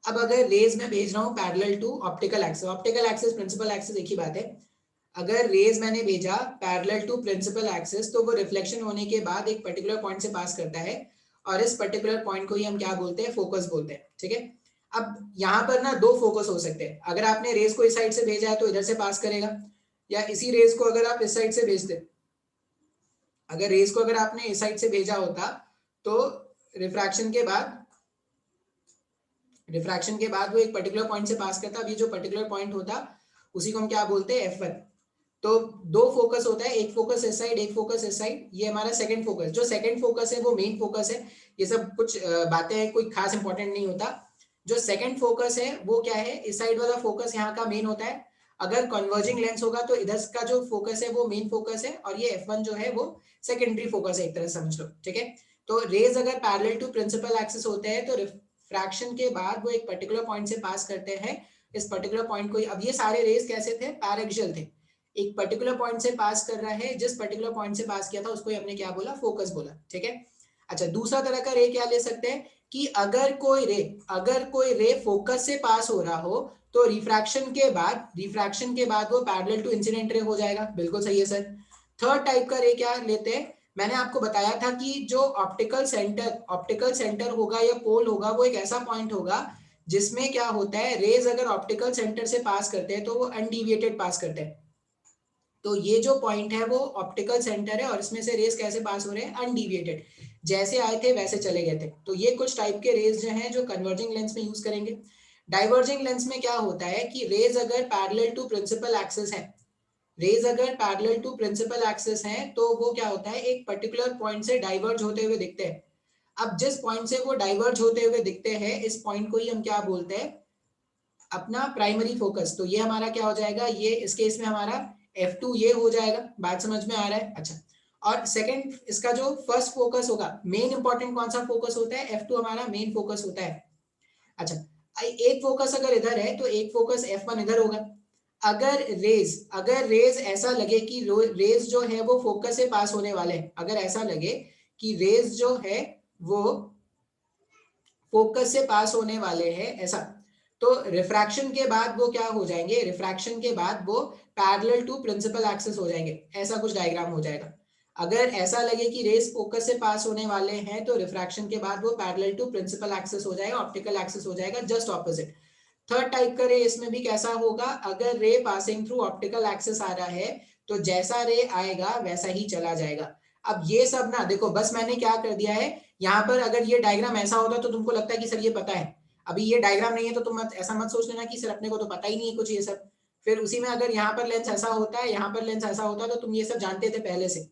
Speaker 1: अब अगर रेज में भेज रहा हूँ parallel to optical axis, optical axis principal axis एक ही बात है। अगर रेज मैंने भेजा पैरेलल टू प्रिंसिपल एक्सिस तो वो रिफ्लेक्शन होने के बाद एक पर्टिकुलर पॉइंट से पास करता है, और इस पर्टिकुलर पॉइंट को ही हम क्या बोलते हैं, फोकस बोलते हैं, ठीक है। अब यहाँ पर ना दो फोकस हो सकते हैं, अगर आपने रेज को इस साइड से भेजा है तो इधर से पास करेगा, या इसी रेज को अगर आप इस साइड से भेजते, अगर रेज को अगर आपने इस साइड से भेजा होता तो रिफ्रैक्शन के बाद वो एक पर्टिकुलर पॉइंट से पास करता। अभी जो पर्टिकुलर पॉइंट होता उसी को हम क्या बोलते हैं, F1। तो दो फोकस होता है, एक फोकस इस साइड, एक फोकस इस साइड, ये हमारा सेकंड फोकस। जो सेकंड फोकस है वो मेन फोकस है। ये सब कुछ बातें कोई खास इंपॉर्टेंट नहीं होता। जो सेकंड फोकस है वो क्या है, इस साइड वाला फोकस यहाँ का मेन होता है। अगर कन्वर्जिंग लेंस होगा तो इधर का जो फोकस है वो मेन फोकस है, और ये F1 जो है वो सेकेंडरी फोकस है, एक तरह से समझ लो, ठीक है। तो रेज अगर पैरेलल टू प्रिंसिपल एक्सिस होते हैं तो रिफ्रैक्शन के बाद वो एक पर्टिकुलर पॉइंट से पास करते हैं, इस पर्टिकुलर पॉइंट को। अब ये सारे रेज कैसे थे, पैरेक्सियल थे, एक पर्टिकुलर पॉइंट से पास कर रहा है, जिस पर्टिकुलर पॉइंट से पास किया था उसको हमने क्या बोला, फोकस बोला, ठीक है। अच्छा, दूसरा तरह का रे क्या ले सकते हैं कि अगर कोई रे फोकस से पास हो रहा हो तो रिफ्रैक्शन के बाद वो पैरेलल टू इंसिडेंट रे हो जाएगा। बिल्कुल सही है सर। थर्ड टाइप का रे क्या लेते हैं, मैंने आपको बताया था कि जो ऑप्टिकल सेंटर होगा या पोल होगा वो एक ऐसा पॉइंट होगा जिसमें क्या होता है, रेज अगर ऑप्टिकल सेंटर से पास करते हैं तो वो अनडिविएटेड पास करते हैं। तो ये जो पॉइंट है वो ऑप्टिकल सेंटर है, और इसमें से रेज कैसे पास हो रहे हैं, अनडिविएटेड, जैसे आए थे वैसे चले गए थे। तो ये कुछ टाइप के रेज जो हैं जो कन्वर्जिंग लेंस में यूज करेंगे। डाइवर्जिंग लेंस में क्या होता है कि रेज अगर पैरेलल टू प्रिंसिपल एक्सिस है, रेज अगर पैरेलल टू प्रिंसिपल एक्सिस हैं तो वो क्या होता है, एक पर्टिकुलर पॉइंट से डाइवर्ज होते हुए दिखते हैं। अब जिस पॉइंट से वो डाइवर्ज होते हुए दिखते हैं, इस पॉइंट को ही हम क्या बोलते हैं, अपना प्राइमरी फोकस। तो ये हमारा क्या हो जाएगा, ये इस केस में हमारा F2 ये हो जाएगा। बात समझ में आ रहा है? अच्छा, और सेकंड इसका जो फर्स्ट फोकस होगा, मेन इंपॉर्टेंट कौन सा फोकस होता है, F2 हमारा मेन फोकस होता है। अच्छा, एक फोकस अगर इधर है तो एक फोकस F1 इधर होगा। अगर रेज ऐसा लगे कि रेज जो है वो फोकस से पास होने वाले हैं, अगर ऐसा लगे कि रेज जो है वो फोकस से पास होने वाले हैं ऐसा, तो रिफ्रैक्शन के बाद वो क्या हो जाएंगे, रिफ्रैक्शन के बाद वो पैरेलल टू प्रिंसिपल एक्सिस हो जाएंगे। ऐसा कुछ डायग्राम हो जाएगा। अगर ऐसा लगे कि रेज फोकस से पास होने वाले हैं तो रिफ्रैक्शन के बाद वो पैरेलल टू प्रिंसिपल एक्सिस हो जाएगा, ऑप्टिकल एक्सिस हो जाएगा, जस्ट ऑपोजिट। थर्ड टाइप का रे इसमें भी कैसा होगा, अगर ray passing through optical axis आ रहा है तो जैसा रे आएगा वैसा ही चला जाएगा। अब ये सब ना देखो, बस मैंने क्या कर दिया है यहाँ पर, अगर ये डायग्राम ऐसा होता तो तुमको लगता है कि सर ये पता है। अभी ये डायग्राम नहीं है तो तुम ऐसा मत सोच लेना कि सर अपने को तो पता ही नहीं है कुछ ये सब। फिर उसी में अगर यहाँ पर लेंस ऐसा होता है, यहाँ पर लेंस ऐसा होता है, तो तुम ये सब जानते थे पहले से।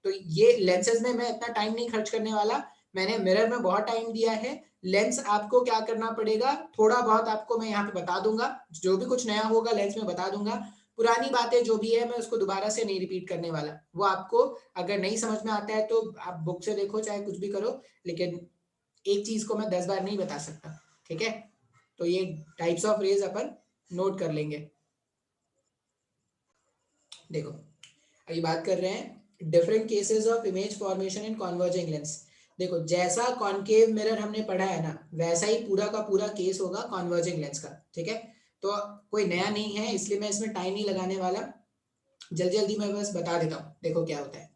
Speaker 1: तो ये लेंसेज में मैं इतना टाइम नहीं खर्च करने वाला, मैंने मिरर में बहुत टाइम दिया है। लेंस आपको क्या करना पड़ेगा, थोड़ा बहुत आपको मैं यहाँ पे बता दूंगा, जो भी कुछ नया होगा लेंस में बता दूंगा। पुरानी बातें जो भी है मैं उसको दोबारा से नहीं रिपीट करने वाला। वो आपको अगर नहीं समझ में आता है तो आप बुक से देखो, चाहे कुछ भी करो, लेकिन एक चीज को मैं 10 बार नहीं बता सकता, ठीक है? तो ये टाइप्स ऑफ रेज अपन नोट कर लेंगे। देखो, अभी बात कर रहे हैं different cases of image formation in converging lens. देखो, जैसा कॉनकेव मिरर हमने पढ़ा है ना, वैसा ही पूरा का पूरा केस होगा कॉन्वर्जिंग लेंस का, ठीक है? तो कोई नया नहीं है, इसलिए मैं इसमें टाइम नहीं लगाने वाला, जल्दी जल्दी मैं बस बता देता हूँ। देखो क्या होता है,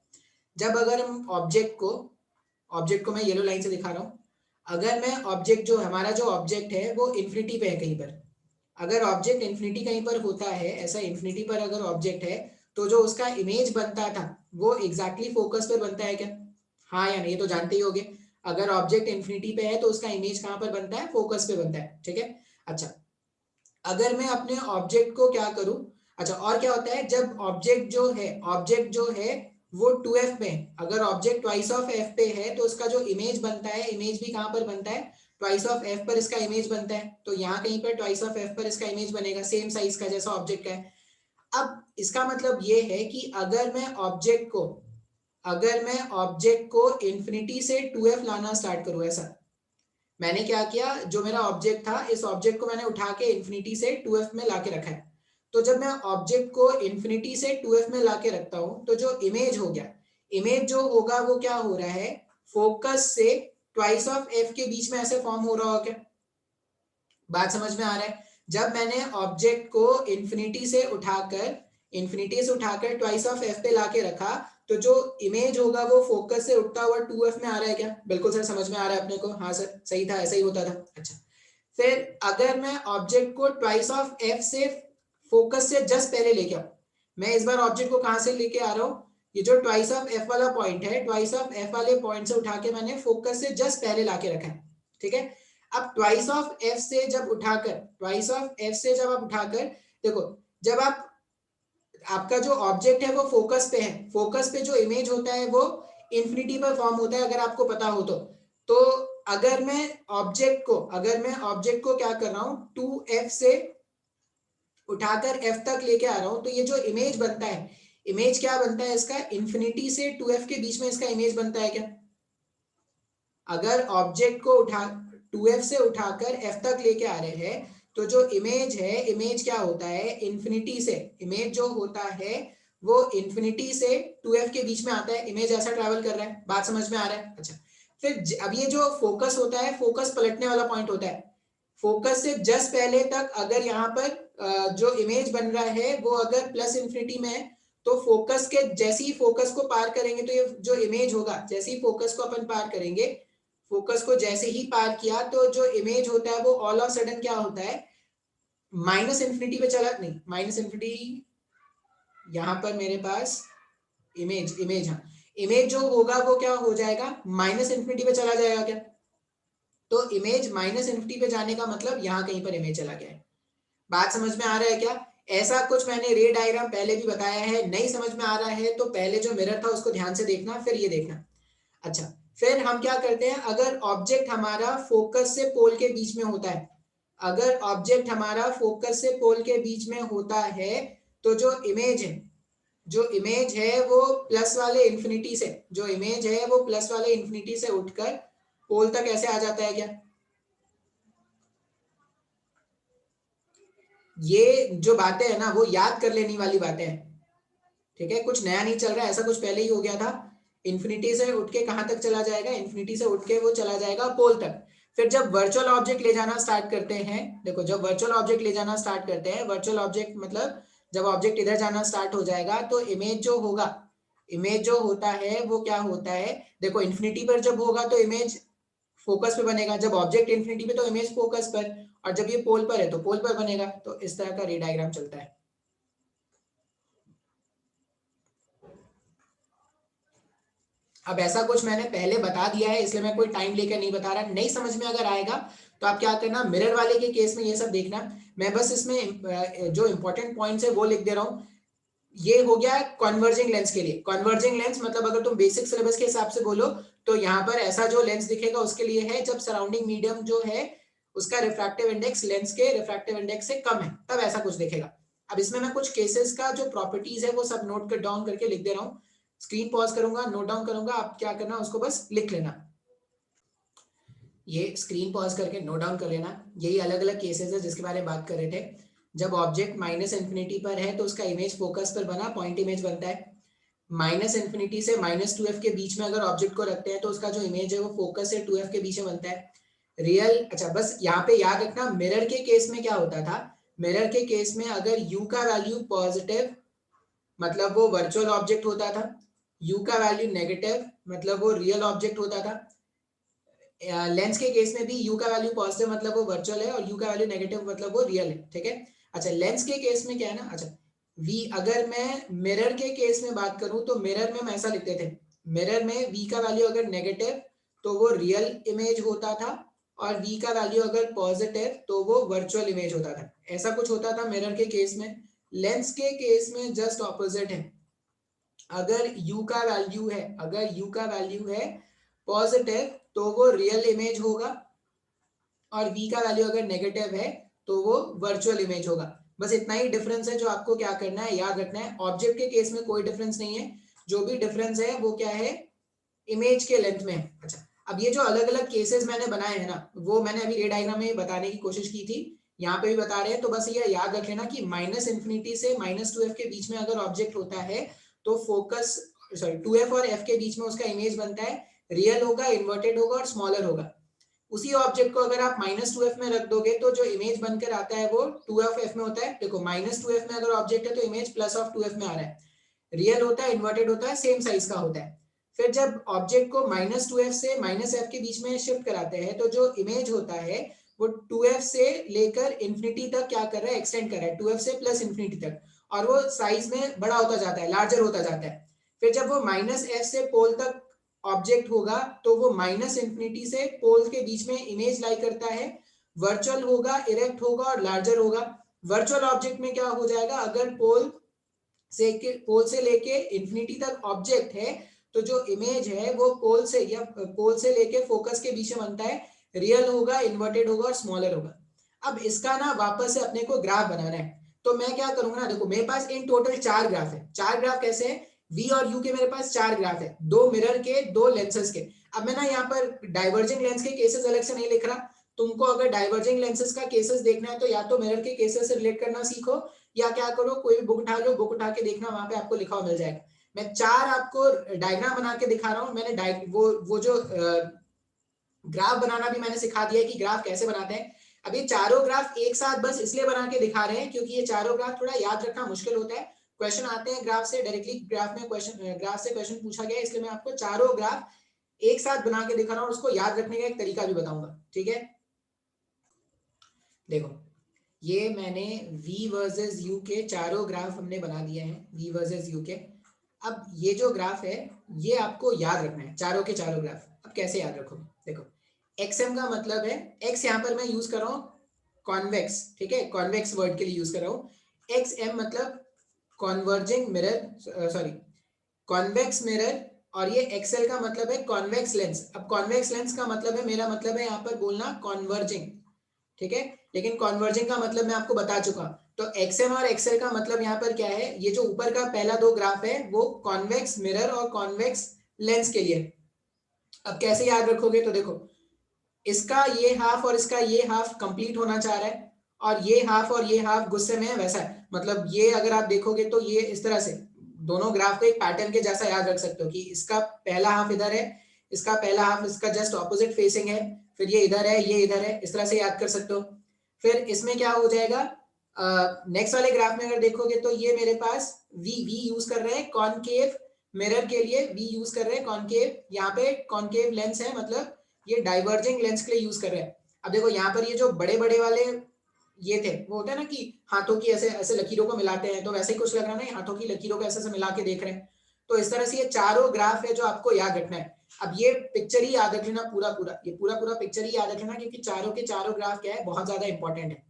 Speaker 1: जब अगर हम ऑब्जेक्ट को मैं येलो लाइन से दिखा रहा हूँ, अगर मैं ऑब्जेक्ट जो हमारा जो ऑब्जेक्ट है वो इन्फिनिटी पे है कहीं पर, अगर ऑब्जेक्ट इन्फिनिटी कहीं पर होता है, ऐसा इन्फिनिटी पर अगर ऑब्जेक्ट है, तो जो उसका इमेज बनता था वो एग्जैक्टली फोकस पर बनता है क्या? हाँ या नहीं, ये तो जानते ही होगे। अगर ऑब्जेक्ट इन्फिनिटी पे है तो उसका इमेज कहाँ पर बनता है, फोकस पे बनता है, ठीक है? अच्छा, अगर मैं अपने ऑब्जेक्ट को क्या करूं, अच्छा, और क्या होता है जब ऑब्जेक्ट जो है वो 2f में, अगर ऑब्जेक्ट ट्वाइस ऑफ f पे है तो उसका जो इमेज बनता है, इमेज भी कहां पर बनता है, ट्वाइस ऑफ f पर इसका इमेज बनता है। तो यहाँ कहीं पर ट्वाइस ऑफ f पर इसका इमेज बनेगा, सेम साइज का जैसा ऑब्जेक्ट का है। अब इसका मतलब ये है कि अगर मैं ऑब्जेक्ट को इन्फिनिटी से 2f लाना स्टार्ट करूं, ऐसा मैंने क्या किया, जो मेरा ऑब्जेक्ट था, इस ऑब्जेक्ट को मैंने उठा के इन्फिनिटी से 2f में लाके रखा है। तो जब मैं ऑब्जेक्ट को इन्फिनिटी से 2f में लाके रखता हूं तो जो इमेज हो गया, इमेज जो होगा वो क्या हो रहा है, फोकस से ट्वाइस ऑफ f के बीच में ऐसे फॉर्म हो रहा हो क्या? बात समझ में आ रहा है? जब मैंने ऑब्जेक्ट को इन्फिनिटी से उठाकर ट्वाइस ऑफ f पे लाके रखा, तो जो इमेज होगा वो फोकस से उठता हुआ 2f में आ रहा है क्या? बिल्कुल सर, समझ में आ रहा है अपने को? हाँ सर, सही था, ऐसा ही होता था। अच्छा, फिर अगर मैं ऑब्जेक्ट को ट्वाइस ऑफ f से फोकस से जस्ट पहले लेके आऊं, मैं इस बार ऑब्जेक्ट को कहां से लेके आ रहा हूं, ये जो ट्वाइस ऑफ f वाला पॉइंट है, ट्वाइस ऑफ f वाले पॉइंट से उठा के मैंने फोकस से जस्ट पहले लाके रखा है, ठीक है? अब ट्वाइस ऑफ f से जब आप उठाकर देखो, जब आपका जो ऑब्जेक्ट है वो फोकस पे है, फोकस पे जो इमेज होता है वो इन्फिनिटी पर फॉर्म होता है, अगर आपको पता हो तो अगर मैं ऑब्जेक्ट को क्या कर रहा हूं, 2f से उठाकर f तक लेके आ रहा हूं, तो ये जो इमेज बनता है, इमेज क्या बनता है इसका, इन्फिनिटी से 2f के बीच में इसका इमेज बनता है क्या? अगर ऑब्जेक्ट को 2f से उठाकर f तक लेके आ रहे हैं, तो जो इमेज है, इमेज क्या होता है, इन्फिनिटी से, इमेज जो होता है वो इन्फिनिटी से 2f के बीच में आता है, इमेज ऐसा ट्रैवल कर रहा है। बात समझ में आ रहा है? अच्छा, फिर अब ये जो फोकस होता है, फोकस पलटने वाला पॉइंट होता है, फोकस से जस्ट पहले तक अगर यहाँ पर जो इमेज बन रहा है वो अगर प्लस इन्फिनिटी में है, तो फोकस के जैसे ही फोकस को पार करेंगे, तो ये जो इमेज होगा, जैसे ही फोकस को अपन पार करेंगे, फोकस को जैसे ही पार किया, तो जो इमेज होता है वो ऑल ऑफ सडन क्या होता है, माइनस इन्फिनिटी पे चला, नहीं माइनस इन्फिनिटी, यहां पर मेरे पास इमेज हाँ, इमेज जो होगा वो क्या हो जाएगा, माइनस इन्फिनिटी पे चला जाएगा क्या? तो इमेज माइनस इन्फिनिटी पे जाने का मतलब यहाँ कहीं पर इमेज चला गया है। बात समझ में आ रहा है क्या? ऐसा कुछ मैंने रे डायग्राम पहले भी बताया है, नहीं समझ में आ रहा है तो पहले जो मिरर था उसको ध्यान से देखना, फिर ये देखना। अच्छा, फिर हम क्या करते हैं, अगर ऑब्जेक्ट हमारा फोकस से पोल के बीच में होता है, अगर ऑब्जेक्ट हमारा फोकस से पोल के बीच में होता है, तो जो इमेज है, जो इमेज है वो प्लस वाले इंफिनिटी से, जो इमेज है वो प्लस वाले इंफिनिटी से उठकर पोल तक ऐसे आ जाता है क्या? ये जो बातें है ना वो याद कर लेने वाली बातें हैं, ठीक है, कुछ नया नहीं चल रहा है, ऐसा कुछ पहले ही हो गया था। इन्फिनिटी से उठ के कहां तक चला जाएगा, इन्फिनिटी से उठ के वो चला जाएगा पोल तक। फिर जब वर्चुअल ऑब्जेक्ट ले जाना स्टार्ट करते हैं, देखो जब वर्चुअल ऑब्जेक्ट ले जाना स्टार्ट करते हैं, वर्चुअल ऑब्जेक्ट मतलब जब ऑब्जेक्ट इधर जाना स्टार्ट हो जाएगा तो इमेज जो होगा, इमेज जो होता है वो क्या होता है, देखो इन्फिनिटी पर जब होगा तो इमेज फोकस पे बनेगा, जब ऑब्जेक्ट इन्फिनिटी पे तो इमेज फोकस पर, और जब ये पोल पर है तो पोल पर बनेगा। तो इस तरह का रे डायग्राम चलता है। अब ऐसा कुछ मैंने पहले बता दिया है, इसलिए मैं कोई टाइम लेकर नहीं बता रहा, नहीं समझ में अगर आएगा तो आप क्या करना, मिरर वाले के केस में ये सब देखना, मैं बस इसमें जो इंपॉर्टेंट पॉइंट्स है वो लिख दे रहा हूँ। ये हो गया कॉन्वर्जिंग लेंस के लिए। कॉन्वर्जिंग लेंस मतलब अगर तुम बेसिक सिलेबस के हिसाब से बोलो तो यहाँ पर ऐसा जो लेंस दिखेगा उसके लिए है जब सराउंडिंग मीडियम जो है उसका रिफ्रैक्टिव इंडेक्स लेंस के रिफ्रैक्टिव इंडेक्स से कम है, तब ऐसा कुछ दिखेगा। अब इसमें मैं कुछ केसेस का जो प्रॉपर्टीज है वो सब नोट कर डाउन करके लिख दे रहा हूँ। स्क्रीन पॉज करूंगा, नोट डाउन करूंगा, आप क्या करना उसको बस लिख लेना। ये स्क्रीन पॉज करके नोट डाउन कर लेना। यही अलग अलग केसेस है जिसके बारे में बात कर रहे थे। जब ऑब्जेक्ट माइनस इन्फिनिटी पर है तो उसका इमेज फोकस पर बना पॉइंट इमेज बनता है। माइनस इन्फिनिटी से -2f के बीच में अगर ऑब्जेक्ट को रखते हैं तो उसका जो इमेज है वो फोकस से 2f के बीच में बनता है। रियल, अच्छा बस यहाँ पे याद रखना मिरर के केस में क्या होता था, मिरर के केस में अगर u का वैल्यू पॉजिटिव मतलब वो वर्चुअल ऑब्जेक्ट होता था, u का वैल्यू नेगेटिव मतलब वो रियल ऑब्जेक्ट होता था। लेंस के केस में भी u का वैल्यू पॉजिटिव मतलब वो वर्चुअल है और u का वैल्यू नेगेटिव मतलब वो रियल है, ठीक है। अच्छा लेंस के केस में क्या है ना, अच्छा v, अगर मैं मिरर के केस में बात करूं तो मिरर में हम ऐसा लिखते थे, मिरर में v का वैल्यू अगर नेगेटिव तो वो रियल इमेज होता था, और v का वैल्यू अगर पॉजिटिव तो वो वर्चुअल इमेज होता था, ऐसा कुछ होता था मिरर के केस में। लेंस के केस में जस्ट ऑपोजिट है। अगर u का वैल्यू है, अगर u का वैल्यू है पॉजिटिव तो वो रियल इमेज होगा, और v का वैल्यू अगर नेगेटिव है तो वो वर्चुअल इमेज होगा। बस इतना ही डिफरेंस है जो आपको क्या करना है, याद रखना है। ऑब्जेक्ट के केस में कोई डिफरेंस नहीं है, जो भी डिफरेंस है वो क्या है, इमेज के लेंथ में है। अच्छा, अब ये जो अलग अलग केसेस मैंने बनाए हैं ना वो मैंने अभी रे डायग्राम में बताने की कोशिश की थी, यहाँ पे भी बता रहे हैं। तो बस ये याद रख लेना कि माइनस इन्फिनिटी से -2f के बीच में अगर ऑब्जेक्ट होता है तो फोकस, सॉरी 2f और f के बीच में उसका इमेज बनता है, रियल होगा, इन्वर्टेड होगा और स्मॉलर होगा। उसी ऑब्जेक्ट को अगर आप -2f में रख दोगे तो जो इमेज बनकर आता है वो 2f में होता है। देखो -2f में अगर ऑब्जेक्ट है तो इमेज +2f में आ रहा है, रियल होता है, इन्वर्टेड होता है, सेम साइज का होता है। फिर जब ऑब्जेक्ट को -2f से -f के बीच में शिफ्ट कराते हैं तो जो इमेज होता है वो 2f से लेकर इंफिनिटी तक क्या कर रहा है, एक्सटेंड कर रहा है 2f से प्लस इंफिनिटी तक, और वो साइज में बड़ा होता जाता है, लार्जर होता जाता है। फिर जब वो -f से पोल तक ऑब्जेक्ट होगा तो वो माइनस इंफिनिटी से पोल के बीच में इमेज लाई करता है, वर्चुअल होगा, इरेक्ट होगा और लार्जर होगा। वर्चुअल ऑब्जेक्ट में क्या हो जाएगा, अगर पोल से लेके इंफिनिटी तक ऑब्जेक्ट है तो जो इमेज है वो पोल से लेके फोकस के बीच में बनता है, रियल होगा, इन्वर्टेड होगा और स्मॉलर होगा। अब इसका ना वापस से अपने को ग्राफ बनाना है, तो मैं क्या करूंगा ना, देखो मेरे पास इन टोटल 4 ग्राफ है। 4 ग्राफ कैसे है, v और u के मेरे पास 4 ग्राफ है, 2 मिरर के, 2 लेंसेज के। अब मैं ना यहाँ पर डाइवर्जिंग लेंस के केसेस अलग से नहीं लिख रहा, तुमको अगर डाइवर्जिंग लेंसेज का केसेस देखना है तो या तो मिरर के केसेस से रिलेट करना सीखो, या क्या करो कोई भी बुक उठा लो, बुक उठा के देखना, वहां पे आपको लिखा हुआ मिल जाएगा। मैं 4 आपको डायग्राम बना के दिखा रहा हूँ। मैंने वो जो ग्राफ बनाना भी मैंने सिखा दिया है कि ग्राफ कैसे बनाते हैं। अब ये चारों ग्राफ एक साथ बस इसलिए बना के दिखा रहे हैं क्योंकि ये चारों ग्राफ थोड़ा याद रखना मुश्किल होता है। क्वेश्चन आते हैं ग्राफ से डायरेक्टली, ग्राफ से क्वेश्चन पूछा गया, इसलिए मैं आपको चारों ग्राफ एक साथ बना के दिखा रहा हूँ, उसको याद रखने का एक तरीका भी बताऊंगा, ठीक है। देखो ये मैंने v वर्सेस u के चारों ग्राफ हमने बना दिए हैं, v वर्सेस u के। अब ये जो ग्राफ है ये आपको याद रखना है, चारों के चारों ग्राफ। अब कैसे याद रखोगे, देखो xm का मतलब है, x यहाँ पर मैं यूज कर रहा हूँ कॉन्वेक्स, ठीक है, कॉन्वेक्स वर्ड के लिए यूज कर रहा हूँ। एक्स एम मतलब converging mirror, sorry convex mirror, और ये एक्सएल का मतलब है कॉन्वेक्स लेंस। अब कॉन्वेक्स लेंस का मतलब है, मेरा मतलब है यहाँ पर बोलना कॉन्वर्जिंग, ठीक है, लेकिन कॉन्वर्जिंग का मतलब मैं आपको बता चुका। तो एक्सएम और एक्सएल का मतलब यहाँ पर क्या है, ये जो ऊपर का पहला दो ग्राफ है वो कॉन्वेक्स मिरर और कॉन्वेक्स लेंस के लिए। अब कैसे याद रखोगे, तो देखो इसका ये हाफ और इसका ये हाफ कंप्लीट होना चाह रहा है, और ये हाफ और ये हाफ गुस्से में है, वैसा है। मतलब ये अगर आप देखोगे तो ये इस तरह से दोनों ग्राफ को एक पैटर्न के जैसा याद रख सकते हो कि इसका पहला हाफ इधर है, इसका पहला हाफ इसका जस्ट ऑपोजिट फेसिंग है, फिर ये इधर है, ये इधर है, इस तरह से याद कर सकते हो। फिर इसमें क्या हो जाएगा, नेक्स्ट वाले ग्राफ में अगर देखोगे तो ये मेरे पास वी यूज कर रहे हैं कॉनकेव मिरर के लिए, वी यूज कर रहे हैं कॉनकेव, यहाँ पे कॉनकेव लेंस है, मतलब ये डाइवर्जिंग लेंस के लिए यूज कर रहे हैं। अब देखो यहाँ पर ये जो बड़े बड़े वाले ये थे, वो होता है ना कि हाथों की ऐसे ऐसे लकीरों को मिलाते हैं, तो वैसे ही कुछ लग रहा है ना, हाथों की लकीरों को ऐसे ऐसे मिला के देख रहे हैं। तो इस तरह से ये चारों ग्राफ है जो आपको याद रखना है। अब ये पिक्चर ही याद रख लेना, पूरा पूरा ये पूरा पूरा पिक्चर ही याद रख लेना, क्योंकि चारों के चारों ग्राफ क्या है, बहुत ज्यादा इंपॉर्टेंट है।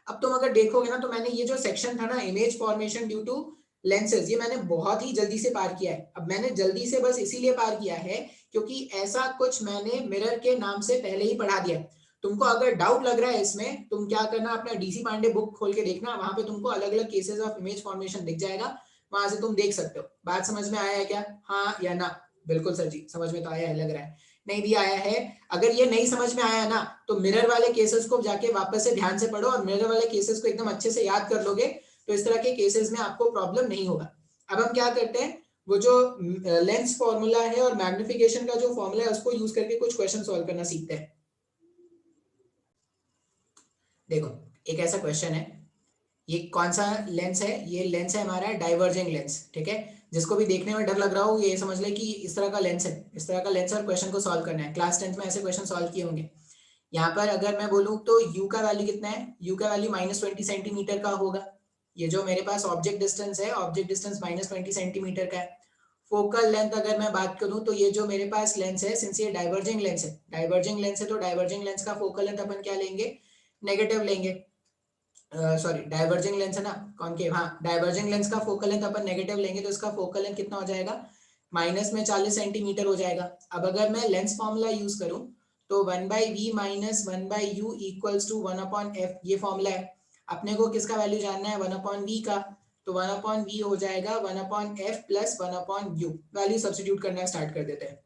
Speaker 1: अब तुम अगर देखोगे ना, तो मैंने ये जो सेक्शन था ना, image formation due to lenses, ये मैंने बहुत ही जल्दी से पार किया है। अब मैंने जल्दी से बस इसीलिए पार किया है क्योंकि ऐसा कुछ मैंने मिरर के नाम से पहले ही पढ़ा दिया। तुमको अगर डाउट लग रहा है इसमें, तुम क्या करना, अपना डीसी पांडे बुक खोल के देखना, वहां पे तुमको अलग अलग केसेस ऑफ इमेज फॉर्मेशन दिख जाएगा, वहां से तुम देख सकते हो। बात समझ में आया है क्या, हाँ या ना? बिल्कुल सर जी, समझ में तो आया है लग रहा है। नहीं भी आया है, अगर ये नहीं समझ में आया ना, तो मिरर वाले केसेस को जाके वापस से ध्यान से पढ़ो, और मिरर वाले केसेस को एकदम अच्छे से याद कर लोगे, तो इस तरह के केसेस में आपको प्रॉब्लम नहीं होगा। अब हम क्या करते हैं, वो जो लेंस फॉर्मूला है और मैग्निफिकेशन का जो फॉर्मूला है उसको यूज करके कुछ क्वेश्चन सॉल्व करना सीखते हैं। देखो एक ऐसा क्वेश्चन है, ये कौन सा लेंस है, ये लेंस है हमारा डाइवर्जिंग लेंस, ठीक है। जिसको भी देखने में डर लग रहा हो, ये समझ ले कि इस तरह का लेंस है, इस तरह का लेंस, और क्वेश्चन को सॉल्व करना है। क्लास 10th में ऐसे क्वेश्चन सॉल्व किए होंगे। यहाँ पर अगर मैं बोलूँ तो u का वैल्यू कितना है, u का वैल्यू -20 सेंटीमीटर का होगा। ये जो मेरे पास ऑब्जेक्ट डिस्टेंस है, ऑब्जेक्ट डिस्टेंस -20 सेंटीमीटर का है। फोकल लेंथ अगर मैं बात करूं तो ये जो मेरे पास लेंस है, सिंस ये डाइवर्जिंग लेंस है, डाइवर्जिंग लेंस है, तो डाइवर्जिंग लेंस का फोकल लेंथ अपन क्या लेंगे, नेगेटिव लेंगे। सॉरी डाइवर्जिंग लेंस है ना, कॉनकेव, हाँ डाइवर्जिंग लेंस का फोकल लेंथ अपन नेगेटिव लेंगे, तो इसका फोकल लेंथ कितना हो जाएगा, माइनस में 40 सेंटीमीटर हो जाएगा। अब अगर मैं लेंस फॉर्मूला यूज करूं तो 1/v minus 1/u equals to 1/f, ये फॉर्मूला है। अपने को किसका वैल्यू जानना है, 1/v का, तो 1/v हो जाएगा 1/f plus 1/u। Value substitute करना स्टार्ट कर देते हैं।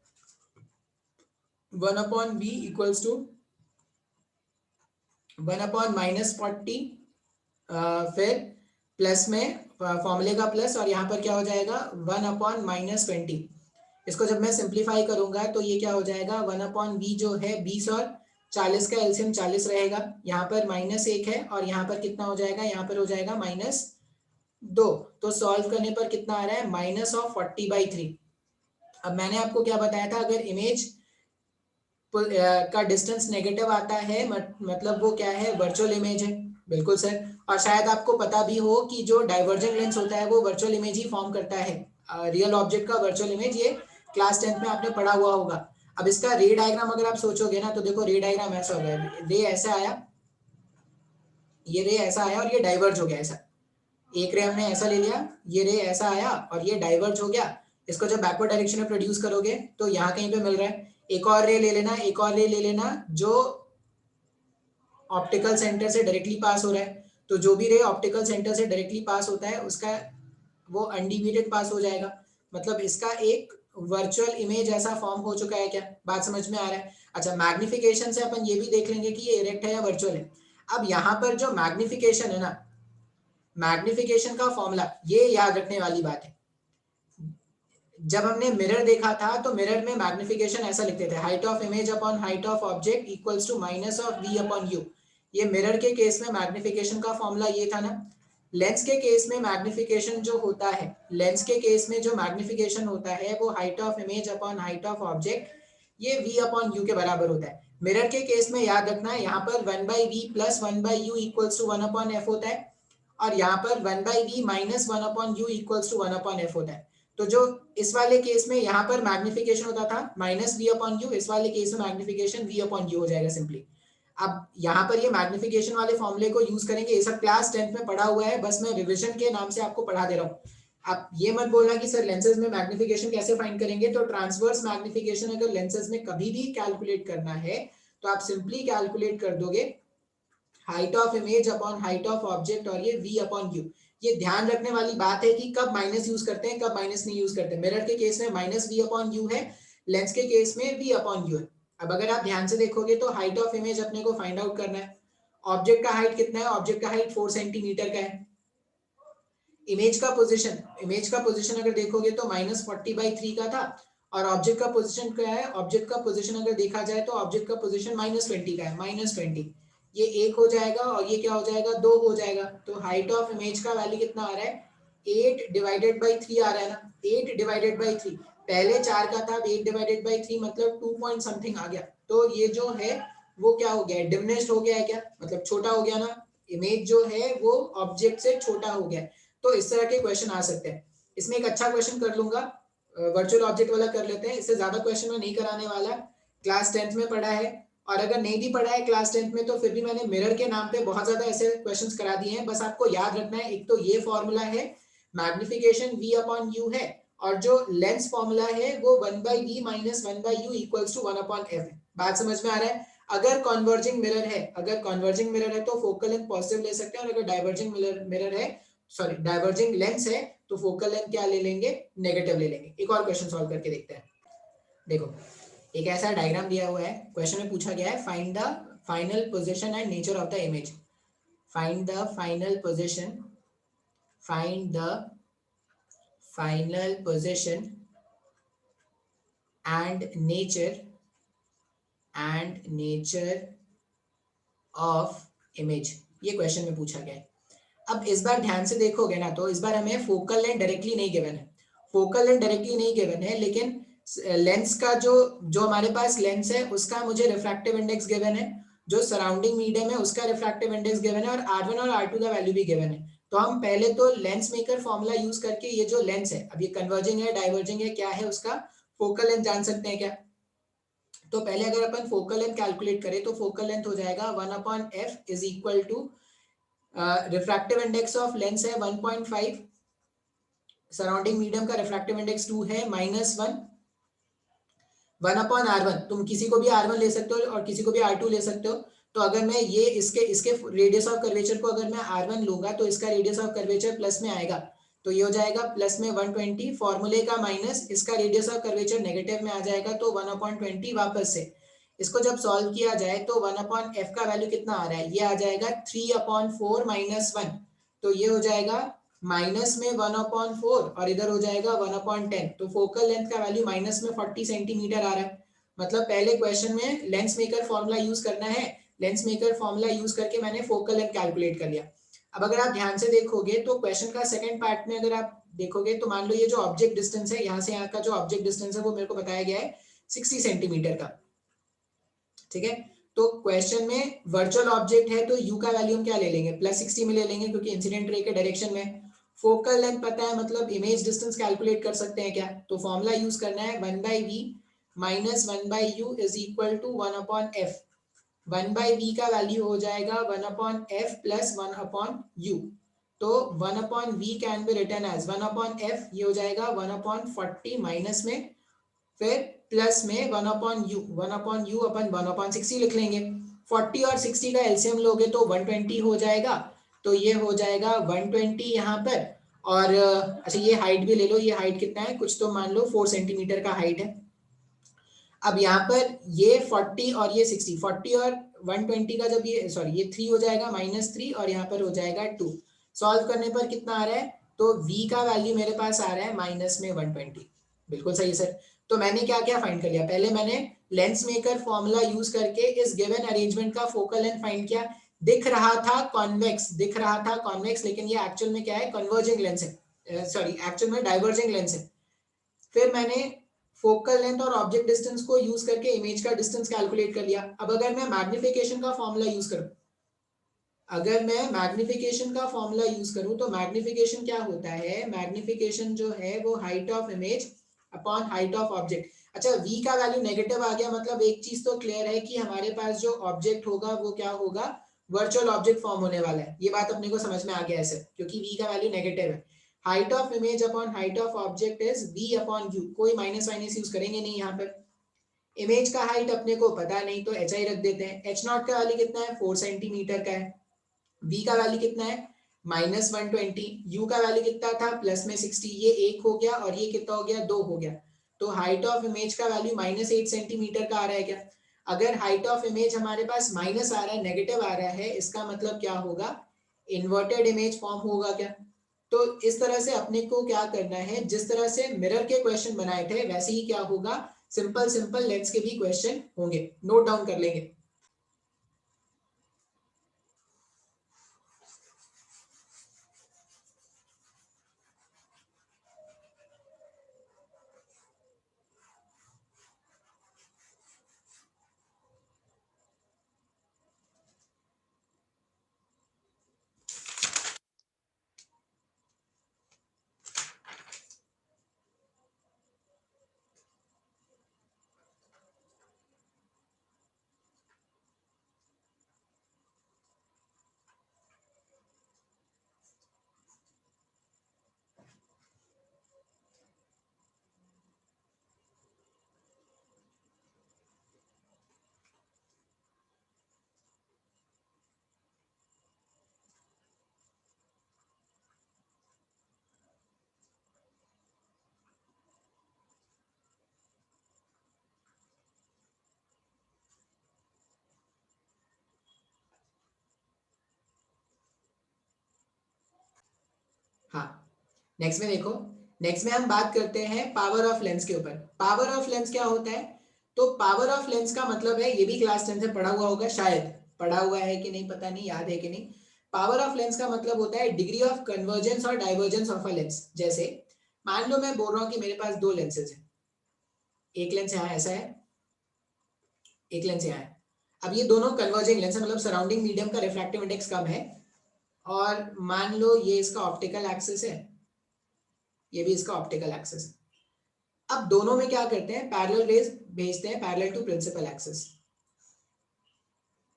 Speaker 1: 1/v इक्वल्स टू 1/-40, फिर प्लस में फॉर्मूले का प्लस, और यहाँ पर क्या हो जाएगा 1/-20। इसको जब मैं सिंप्लीफाई करूंगा तो ये क्या हो जाएगा, 1/v जो है 20 और 40 का एलसीएम 40 रहेगा, यहाँ पर -1 है, और यहाँ पर कितना हो जाएगा, यहाँ पर हो जाएगा -2। तो सॉल्व करने पर कितना आ रहा है, -40/3। अब मैंने आपको क्या बताया था, अगर इमेज का डिस्टेंस नेगेटिव आता है, मतलब वो क्या है, वर्चुअल इमेज है। बिल्कुल सर, और शायद आपको पता भी हो कि जो डाइवर्जिंग लेंस होता है वो वर्चुअल इमेज ही फॉर्म करता है, रियल ऑब्जेक्ट का वर्चुअल इमेज, ये क्लास 10th में आपने पढ़ा हुआ होगा। अब इसका रे डायग्राम अगर आप सोचोगे ना, तो देखो रे डायग्राम ऐसा होगा, रे ऐसा आया, ये रे ऐसा आया, और ये डाइवर्ज हो गया ऐसा। एक रे हमने ऐसा ले लिया, ये रे ऐसा आया और ये डाइवर्ज हो गया। इसको जब बैकवर्ड डायरेक्शन में प्रोड्यूस करोगे तो यहाँ कहीं पे मिल रहा है। एक और रे ले लेना, एक और रे ले लेना जो ऑप्टिकल सेंटर से डायरेक्टली पास हो रहा है। तो जो भी रे ऑप्टिकल सेंटर से डायरेक्टली पास होता है उसका वो अनडिविएटेड पास हो जाएगा। मतलब इसका एक वर्चुअल इमेज ऐसा फॉर्म हो चुका है क्या, बात समझ में आ रहा है। अच्छा, मैग्निफिकेशन से अपन ये भी देख लेंगे कि ये इरेक्ट है या वर्चुअल है। अब यहाँ पर जो मैग्निफिकेशन है ना, मैग्निफिकेशन का फॉर्मूला, ये याद रखने वाली बात है। जब हमने मिरर देखा था तो मिरर में मैग्निफिकेशन ऐसा लिखते थे, height of image upon height of object equals to minus of v upon u। ये मिरर के केस में मैग्निफिकेशन का फॉर्मूला ये था ना। लेंस के केस में मैग्निफिकेशन जो होता है, लेंस के केस में जो मैग्निफिकेशन होता है वो height of image upon height of object, ये v अपॉन u के बराबर होता है। मिरर के केस में याद रखना है, यहाँ पर 1/v plus 1/u equals to 1/f होता है, और यहाँ पर 1/v minus 1/u equals to 1/f होता है। तो जो इस वाले केस में यहाँ पर मैग्निफिकेशन होता था -v/u, इस वाले केस में मैग्निफिकेशन v/u हो जाएगा सिंपली। अब यहाँ पर ये मैग्निफिकेशन वाले फॉर्मूले को यूज करेंगे, ये सब क्लास 10th में पढ़ा हुआ है, बस मैं रिविजन के नाम से आपको पढ़ा दे रहा हूँ। आप ये मत बोलना कि सर लेंसेज में मैग्निफिकेशन कैसे फाइंड करेंगे। तो ट्रांसवर्स मैग्निफिकेशन अगर लेंसेज में कभी भी कैलकुलेट करना है तो आप सिंपली कैलकुलेट कर दोगे height of image upon height of object और ये v अपॉन u। ये ध्यान रखने वाली बात है कि कब माइनस यूज करते हैं कब माइनस नहीं यूज करते। मिरर के केस में माइनस v अपॉन u है, लेंस के केस में v अपॉन u है। अब अगर आप ध्यान से देखोगे तो हाइट ऑफ इमेज अपने को फाइंड आउट करना है। ऑब्जेक्ट का हाइट कितना है, ऑब्जेक्ट का हाइट 4 सेंटीमीटर का है। इमेज का पोजीशन अगर देखोगे तो -40/3 का था, और ऑब्जेक्ट का पोजीशन क्या है, ऑब्जेक्ट का पोजीशन अगर देखा जाए तो ऑब्जेक्ट का पोजीशन -20 का है, -20। ये 1 हो जाएगा और ये क्या हो जाएगा, 2 हो जाएगा। तो हाइट ऑफ इमेज का वैल्यू कितना आ रहा है, 8/3 आ रहा है ना, 8/3। पहले 4 का था, 8/3 मतलब 2 पॉइंट समथिंग आ गया। तो ये जो है वो क्या हो गया, डिमिनिश्ड हो गया है क्या, मतलब छोटा हो गया ना। इमेज जो है वो ऑब्जेक्ट से छोटा हो गया। तो इस तरह के क्वेश्चन आ सकते हैं। इसमें एक अच्छा क्वेश्चन कर लूंगा, वर्चुअल ऑब्जेक्ट वाला कर लेते हैं, इससे ज्यादा क्वेश्चन मैं नहीं कराने वाला। क्लास 10th में पढ़ा है, और अगर नहीं भी पढ़ा है क्लास 10th में तो फिर भी मैंने मिरर के नाम पे बहुत ज्यादा ऐसे क्वेश्चंस करा दिए हैं। बस आपको याद रखना है, एक तो ये फॉर्मूला है मैग्निफिकेशन v अपॉन u है, और जो लेंस फॉर्मूला है वो 1/v minus 1/u equals to 1/f है। बात समझ में आ रहा है। अगर कॉन्वर्जिंग मिरर है तो फोकल लेंथ पॉजिटिव ले सकते हैं, और अगर डाइवर्जिंग मिरर है, सॉरी डाइवर्जिंग लेंस है, तो फोकल लेंथ क्या ले लेंगे, नेगेटिव ले लेंगे। एक और क्वेश्चन सॉल्व करके देखते हैं। देखो एक ऐसा डायग्राम दिया हुआ है, क्वेश्चन में पूछा गया है find the final position and nature of the image. Find the final position, find the final position and nature of image, ये क्वेश्चन में पूछा गया है। अब इस बार ध्यान से देखोगे ना तो इस बार हमें फोकल लेंथ डायरेक्टली नहीं गिवन है, फोकल लेंथ डायरेक्टली नहीं गिवन है, लेकिन लेंस का जो हमारे पास लेंस है उसका मुझे रिफ्रैक्टिव इंडेक्स गिवन है, जो सराउंडिंग मीडियम है उसका रिफ्रैक्टिव इंडेक्स गिवन है, और R1 और R2 का वैल्यू भी गिवन है। तो हम पहले तो लेंस मेकर फॉर्मूला यूज करके ये जो लेंस है, अब ये कन्वर्जिंग है डाइवर्जिंग है क्या है, उसका फोकल लेंथ जान सकते हैं क्या। तो पहले अगर अपन फोकल लेंथ कैलकुलेट करें तो फोकल लेंथ हो जाएगा 1/f is equal to refractive index of lens है 1.5, सराउंडिंग मीडियम का रिफ्रैक्टिव इंडेक्स 2 है, -1, 1/R1। तुम किसी को भी R1 ले सकते हो और किसी को भी R2 ले सकते हो। तो अगर मैं ये इसके रेडियस ऑफ कर्वेचर को अगर मैं R1 लूंगा तो इसका रेडियस ऑफ कर्वेचर प्लस में आएगा, तो ये हो जाएगा प्लस में 120, फॉर्मूले का माइनस, इसका रेडियस ऑफ कर्वेचर नेगेटिव में आ जाएगा तो 1/20 वापस से। इसको जब सॉल्व किया जाए तो 1/f का वैल्यू कितना आ रहा है, ये आ जाएगा 3/4 -1, तो ये हो जाएगा माइनस में 1/4 और इधर हो जाएगा 1/10। तो फोकल लेंथ का वैल्यू माइनस में 40 सेंटीमीटर आ रहा है। मतलब पहले क्वेश्चन में लेंस मेकर फॉर्मूला यूज करना है, लेंस मेकर फॉर्मूला यूज करके मैंने फोकल लेंथ कैलकुलेट कर लिया। अब अगर आप ध्यान से देखोगे तो क्वेश्चन का सेकंड पार्ट में अगर आप देखोगे तो मान लो ये जो ऑब्जेक्ट डिस्टेंस है, यहाँ से यहाँ का जो ऑब्जेक्ट डिस्टेंस है वो मेरे को बताया गया है 60 सेंटीमीटर का, ठीक है। तो क्वेश्चन में वर्चुअल ऑब्जेक्ट है तो u का वैल्यू हम क्या ले लेंगे, +60 में ले लेंगे, क्योंकि इंसिडेंट रे के डायरेक्शन में। फोकल लेंथ पता है, मतलब इमेज डिस्टेंस कैलकुलेट कर सकते हैं क्या, तो फॉर्मूला यूज करना है 1/v minus 1/u is equal to 1/f। 1/v का वैल्यू हो जाएगा 1/f प्लस 1/u। तो 1/v can be written as 1/f, ये हो जाएगा 1/40 माइनस में फिर प्लस में 1/u अपन 1/60 लिख लेंगे। 40 और 60 का एलसीएम लोगे तो 120 हो जाएगा, तो ये हो जाएगा 120 यहाँ पर। और अच्छा ये हाइट भी ले लो, ये हाइट कितना है, कुछ तो मान लो 4 सेंटीमीटर का हाइट है। अब यहाँ पर ये 40 और ये 60, 40 और 120 का जब ये सॉरी ये 3 हो जाएगा -3 और यहाँ पर हो जाएगा 2। सॉल्व करने पर कितना आ रहा है, तो v का वैल्यू मेरे पास आ रहा है माइनस में 120। बिल्कुल सही सर। तो मैंने क्या क्या फाइंड कर लिया, पहले मैंने लेंस मेकर फॉर्मूला यूज करके इस गिवन अरेंजमेंट का फोकल लेंथ फाइंड किया। दिख रहा था कॉन्वेक्स, लेकिन ये एक्चुअल में क्या है, कन्वर्जिंग लेंस है, सॉरी एक्चुअल में डाइवर्जिंग लेंस है। फिर मैंने फोकल लेंथ और ऑब्जेक्ट डिस्टेंस को यूज करके इमेज का डिस्टेंस कैलकुलेट कर लिया। अब अगर मैं मैग्निफिकेशन का फॉर्मूला यूज करूं, तो मैग्निफिकेशन क्या होता है, मैग्निफिकेशन जो है वो height of image upon height of object. अच्छा, v का वैल्यू नेगेटिव आ गया, मतलब एक चीज तो क्लियर है कि हमारे पास जो ऑब्जेक्ट होगा वो क्या होगा, वर्चुअल ऑब्जेक्ट फॉर्म होने वाला है। ये बात अपने को समझ में आ गया ऐसे, क्योंकि v का वैल्यू नेगेटिव है। Height of image upon height of object is v upon u, कोई माइनस वाइनस यूज करेंगे नहीं यहाँ पर। इमेज का हाइट अपने को पता नहीं तो एच आई रख देते हैं। एच नॉट का वैल्यू कितना है, 4 सेंटीमीटर का है। v का वैल्यू कितना है, -120। u का वैल्यू कितना था, प्लस में 60, ये 1 हो गया और ये कितना हो गया, 2 हो गया। तो हाइट ऑफ इमेज का वैल्यू -8 सेंटीमीटर का आ रहा है क्या। अगर हाइट ऑफ इमेज हमारे पास माइनस आ रहा है, नेगेटिव आ रहा है, इसका मतलब क्या होगा, इन्वर्टेड इमेज फॉर्म होगा क्या। तो इस तरह से अपने को क्या करना है, जिस तरह से मिरर के क्वेश्चन बनाए थे वैसे ही क्या होगा, सिंपल सिंपल लेंस के भी क्वेश्चन होंगे, नोट डाउन कर लेंगे। हाँ, नेक्स्ट में देखो, नेक्स्ट में हम बात करते हैं पावर ऑफ लेंस के ऊपर। पावर ऑफ लेंस क्या होता है, तो पावर ऑफ लेंस का मतलब है, ये भी क्लास 10 से पढ़ा हुआ होगा, शायद पढ़ा हुआ है कि नहीं पता नहीं, याद है कि नहीं। पावर ऑफ लेंस का मतलब होता है डिग्री ऑफ कन्वर्जेंस और डाइवर्जेंस ऑफ अ लेंस। जैसे मान लो मैं बोल रहा हूँ कि मेरे पास दो लेंसेज हैं, एक लेंस यहाँ ऐसा है, एक लेंस यहाँ है। अब ये दोनों कन्वर्जिंग लेंस है, मतलब सराउंडिंग मीडियम का रिफ्रैक्टिव इंडेक्स कम है, और मान लो ये इसका ऑप्टिकल एक्सिस है, ये भी इसका ऑप्टिकल एक्सिस है। अब दोनों में क्या करते हैं, पैरेलल रेज भेजते हैं पैरेलल टू प्रिंसिपल एक्सिस।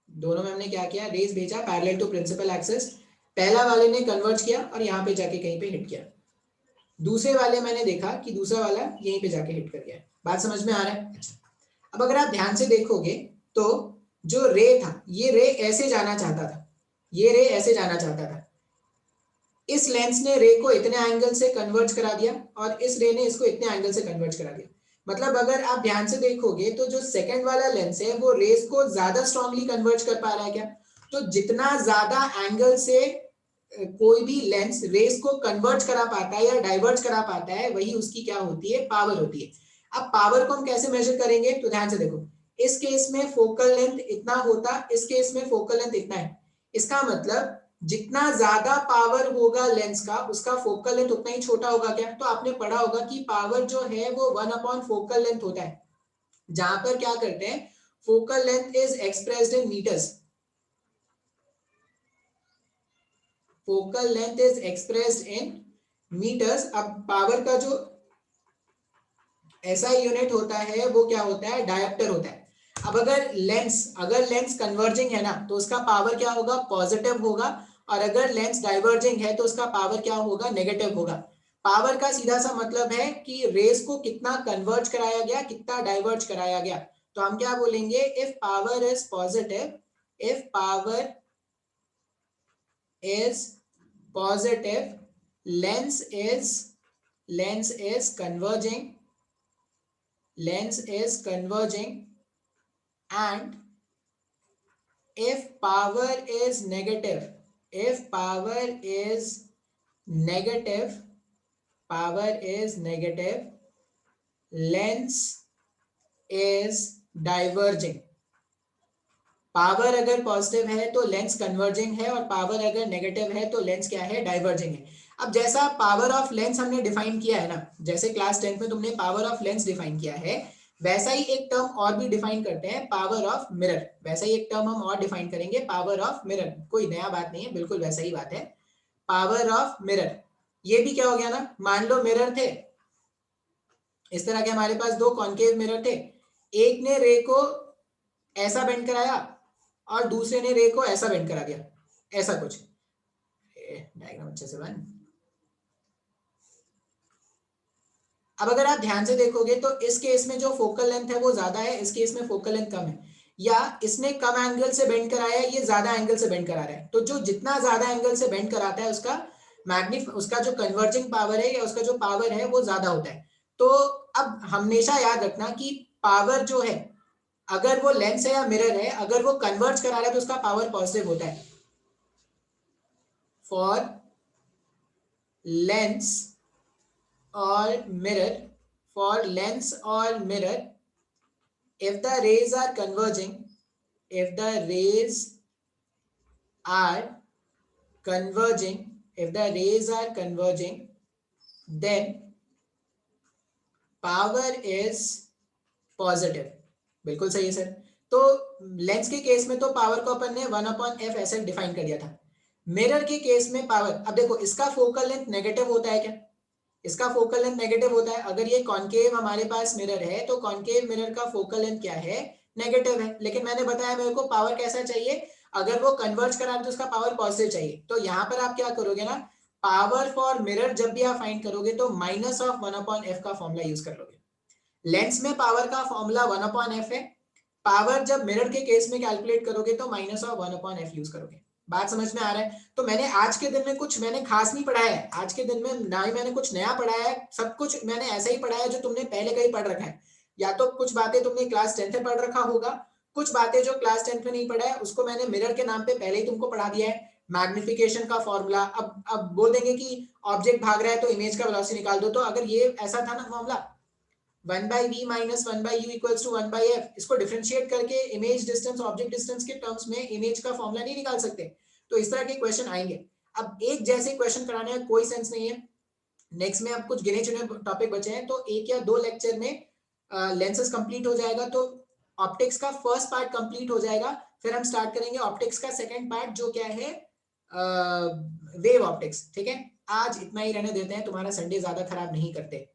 Speaker 1: दोनों में हमने क्या किया, रेज भेजा पैरेलल टू प्रिंसिपल एक्सिस। पहला वाले ने कन्वर्ज किया और यहाँ पे जाके कहीं पे हिट किया, दूसरे वाले मैंने देखा कि दूसरा वाला यहीं पे जाके हिट कर गया। बात समझ में आ रहा है। अच्छा, अब अगर आप ध्यान से देखोगे तो जो रे था, ये रे ऐसे जाना चाहता था, ये रे ऐसे जाना चाहता था। इस लेंस ने रे को इतने एंगल से कन्वर्ज करा दिया और इस रे ने इसको इतने एंगल से कन्वर्ज करा दिया। मतलब अगर आप ध्यान से देखोगे तो जो सेकंड वाला लेंस है वो रेस को ज्यादा स्ट्रांगली कन्वर्ज कर पा रहा है क्या। तो जितना ज्यादा एंगल से कोई भी लेंस रेस को कन्वर्ज करा पाता है या डाइवर्ज करा पाता है, वही उसकी क्या होती है, पावर होती है। अब पावर को हम कैसे मेजर करेंगे, तो ध्यान से देखो, इस केस में फोकल लेंथ इतना होता, इस केस में फोकल लेंथ इतना है। इसका मतलब जितना ज्यादा पावर होगा लेंस का, उसका फोकल लेंथ उतना ही छोटा होगा क्या। तो आपने पढ़ा होगा कि पावर जो है वो 1 अपॉन फोकल लेंथ होता है, जहां पर क्या करते हैं, focal length is expressed in metres. Focal length is expressed in metres. अब पावर का जो ऐसा यूनिट होता है वो क्या होता है, डायोप्टर होता है। अब अगर लेंस कन्वर्जिंग है ना, तो उसका पावर क्या होगा, पॉजिटिव होगा, और अगर लेंस डाइवर्जिंग है तो उसका पावर क्या होगा, नेगेटिव होगा। पावर का सीधा सा मतलब है कि रेस को कितना कन्वर्ज कराया गया, कितना डाइवर्ज कराया गया। तो हम क्या बोलेंगे, if power is positive, if power is positive, lens is converging, and if power is negative, if power is negative, lens is diverging। Power अगर पॉजिटिव है तो लेंस कन्वर्जिंग है, और पावर अगर नेगेटिव है तो लेंस क्या है, डाइवर्जिंग है। अब जैसा पावर ऑफ लेंस हमने डिफाइन किया है ना, जैसे क्लास 10 में तुमने पावर ऑफ लेंस डिफाइन किया है, वैसा ही एक टर्म और भी डिफाइन करते हैं, पावर ऑफ मिरर। वैसा ही एक टर्म हम और डिफाइन करेंगे, पावर ऑफ मिरर। कोई नया बात नहीं है, बिल्कुल वैसा ही बात है, पावर ऑफ मिरर। ये भी क्या हो गया ना, मान लो मिरर थे, इस तरह के हमारे पास दो कॉन्केव मिरर थे, एक ने रे को ऐसा बेंड कराया और दूसरे ने रे को ऐसा बेंड करा दिया, ऐसा कुछ। डायग्राम अच्छे से बन। अब अगर आप ध्यान से देखोगे तो इस केस में जो फोकल लेंथ है वो ज्यादा है, इस केस में फोकल लेंथ कम है, या इसने कम एंगल से बेंड कराया, ये ज्यादा एंगल से बेंड करा रहा है। तो जो जितना ज्यादा एंगल से बेंड कराता है उसका जो कन्वर्जिंग पावर है या उसका जो पावर है वो ज्यादा होता है। तो अब हमेशा याद रखना कि पावर जो है, अगर वो लेंस है या मिरर है, अगर वो कन्वर्ज करा रहा है तो उसका पावर पॉजिटिव होता है। फॉर लेंस और mirror, for lens or mirror, if the rays are converging, if the rays are converging, if the rays are converging, then power is positive। बिल्कुल सही है सर। तो लेंस के केस में तो पावर को अपन ने 1/f ऐसे डिफाइन कर दिया था। मिरर के केस में पावर, अब देखो इसका फोकल लेंथ नेगेटिव होता है क्या? इसका फोकल लेंथ नेगेटिव होता है। अगर ये कॉन्केव हमारे पास मिरर है तो कॉन्केव मिरर का फोकल लेंथ क्या है? नेगेटिव है। लेकिन मैंने बताया मेरे को पावर कैसा चाहिए, अगर वो कन्वर्ज करा तो उसका पावर पॉजिटिव चाहिए। तो यहाँ पर आप क्या करोगे ना, पावर फॉर मिरर जब भी आप फाइंड करोगे तो -1/f का फॉर्मूला यूज कर लोगे। लेंस में पावर का फॉर्मूला 1/f है, पावर जब मिरर के केस में कैलकुलेट करोगे तो -1/f यूज करोगे। बात समझ में आ रहा है? तो मैंने आज के दिन में कुछ मैंने खास नहीं पढ़ाया है, आज के दिन में ना ही मैंने कुछ नया पढ़ाया है, सब कुछ मैंने ऐसा ही पढ़ाया है जो तुमने पहले कहीं पढ़ रखा है। या तो कुछ बातें तुमने क्लास 10th में पढ़ रखा होगा, कुछ बातें जो क्लास 10th में नहीं पढ़ा है उसको मैंने मिरर के नाम पे पहले ही तुमको पढ़ा दिया है। मैग्निफिकेशन का फॉर्मूला, अब बोल देंगे कि ऑब्जेक्ट भाग रहा है तो इमेज का वेलोसिटी निकाल दो, तो अगर ये ऐसा था ना फॉर्मूला 1/v - 1/u = 1/f, इसको डिफरेंशिएट करके इमेज डिस्टेंस ऑब्जेक्ट डिस्टेंस के टर्म्स में इमेज का फॉर्मूला नहीं निकाल सकते। तो इस तरह के क्वेश्चन आएंगे। अब एक जैसे क्वेश्चन कराने का कोई सेंस नहीं है। नेक्स्ट में अब कुछ गिने चुने टॉपिक बचे हैं, तो एक या दो लेक्चर में लेंसेज कंप्लीट हो जाएगा, तो ऑप्टिक्स का फर्स्ट पार्ट कंप्लीट हो जाएगा। फिर हम स्टार्ट करेंगे ऑप्टिक्स का सेकंड पार्ट जो क्या है, वेव ऑप्टिक्स। ठीक है, आज इतना ही रहने देते हैं, तुम्हारा संडे ज्यादा खराब नहीं करते।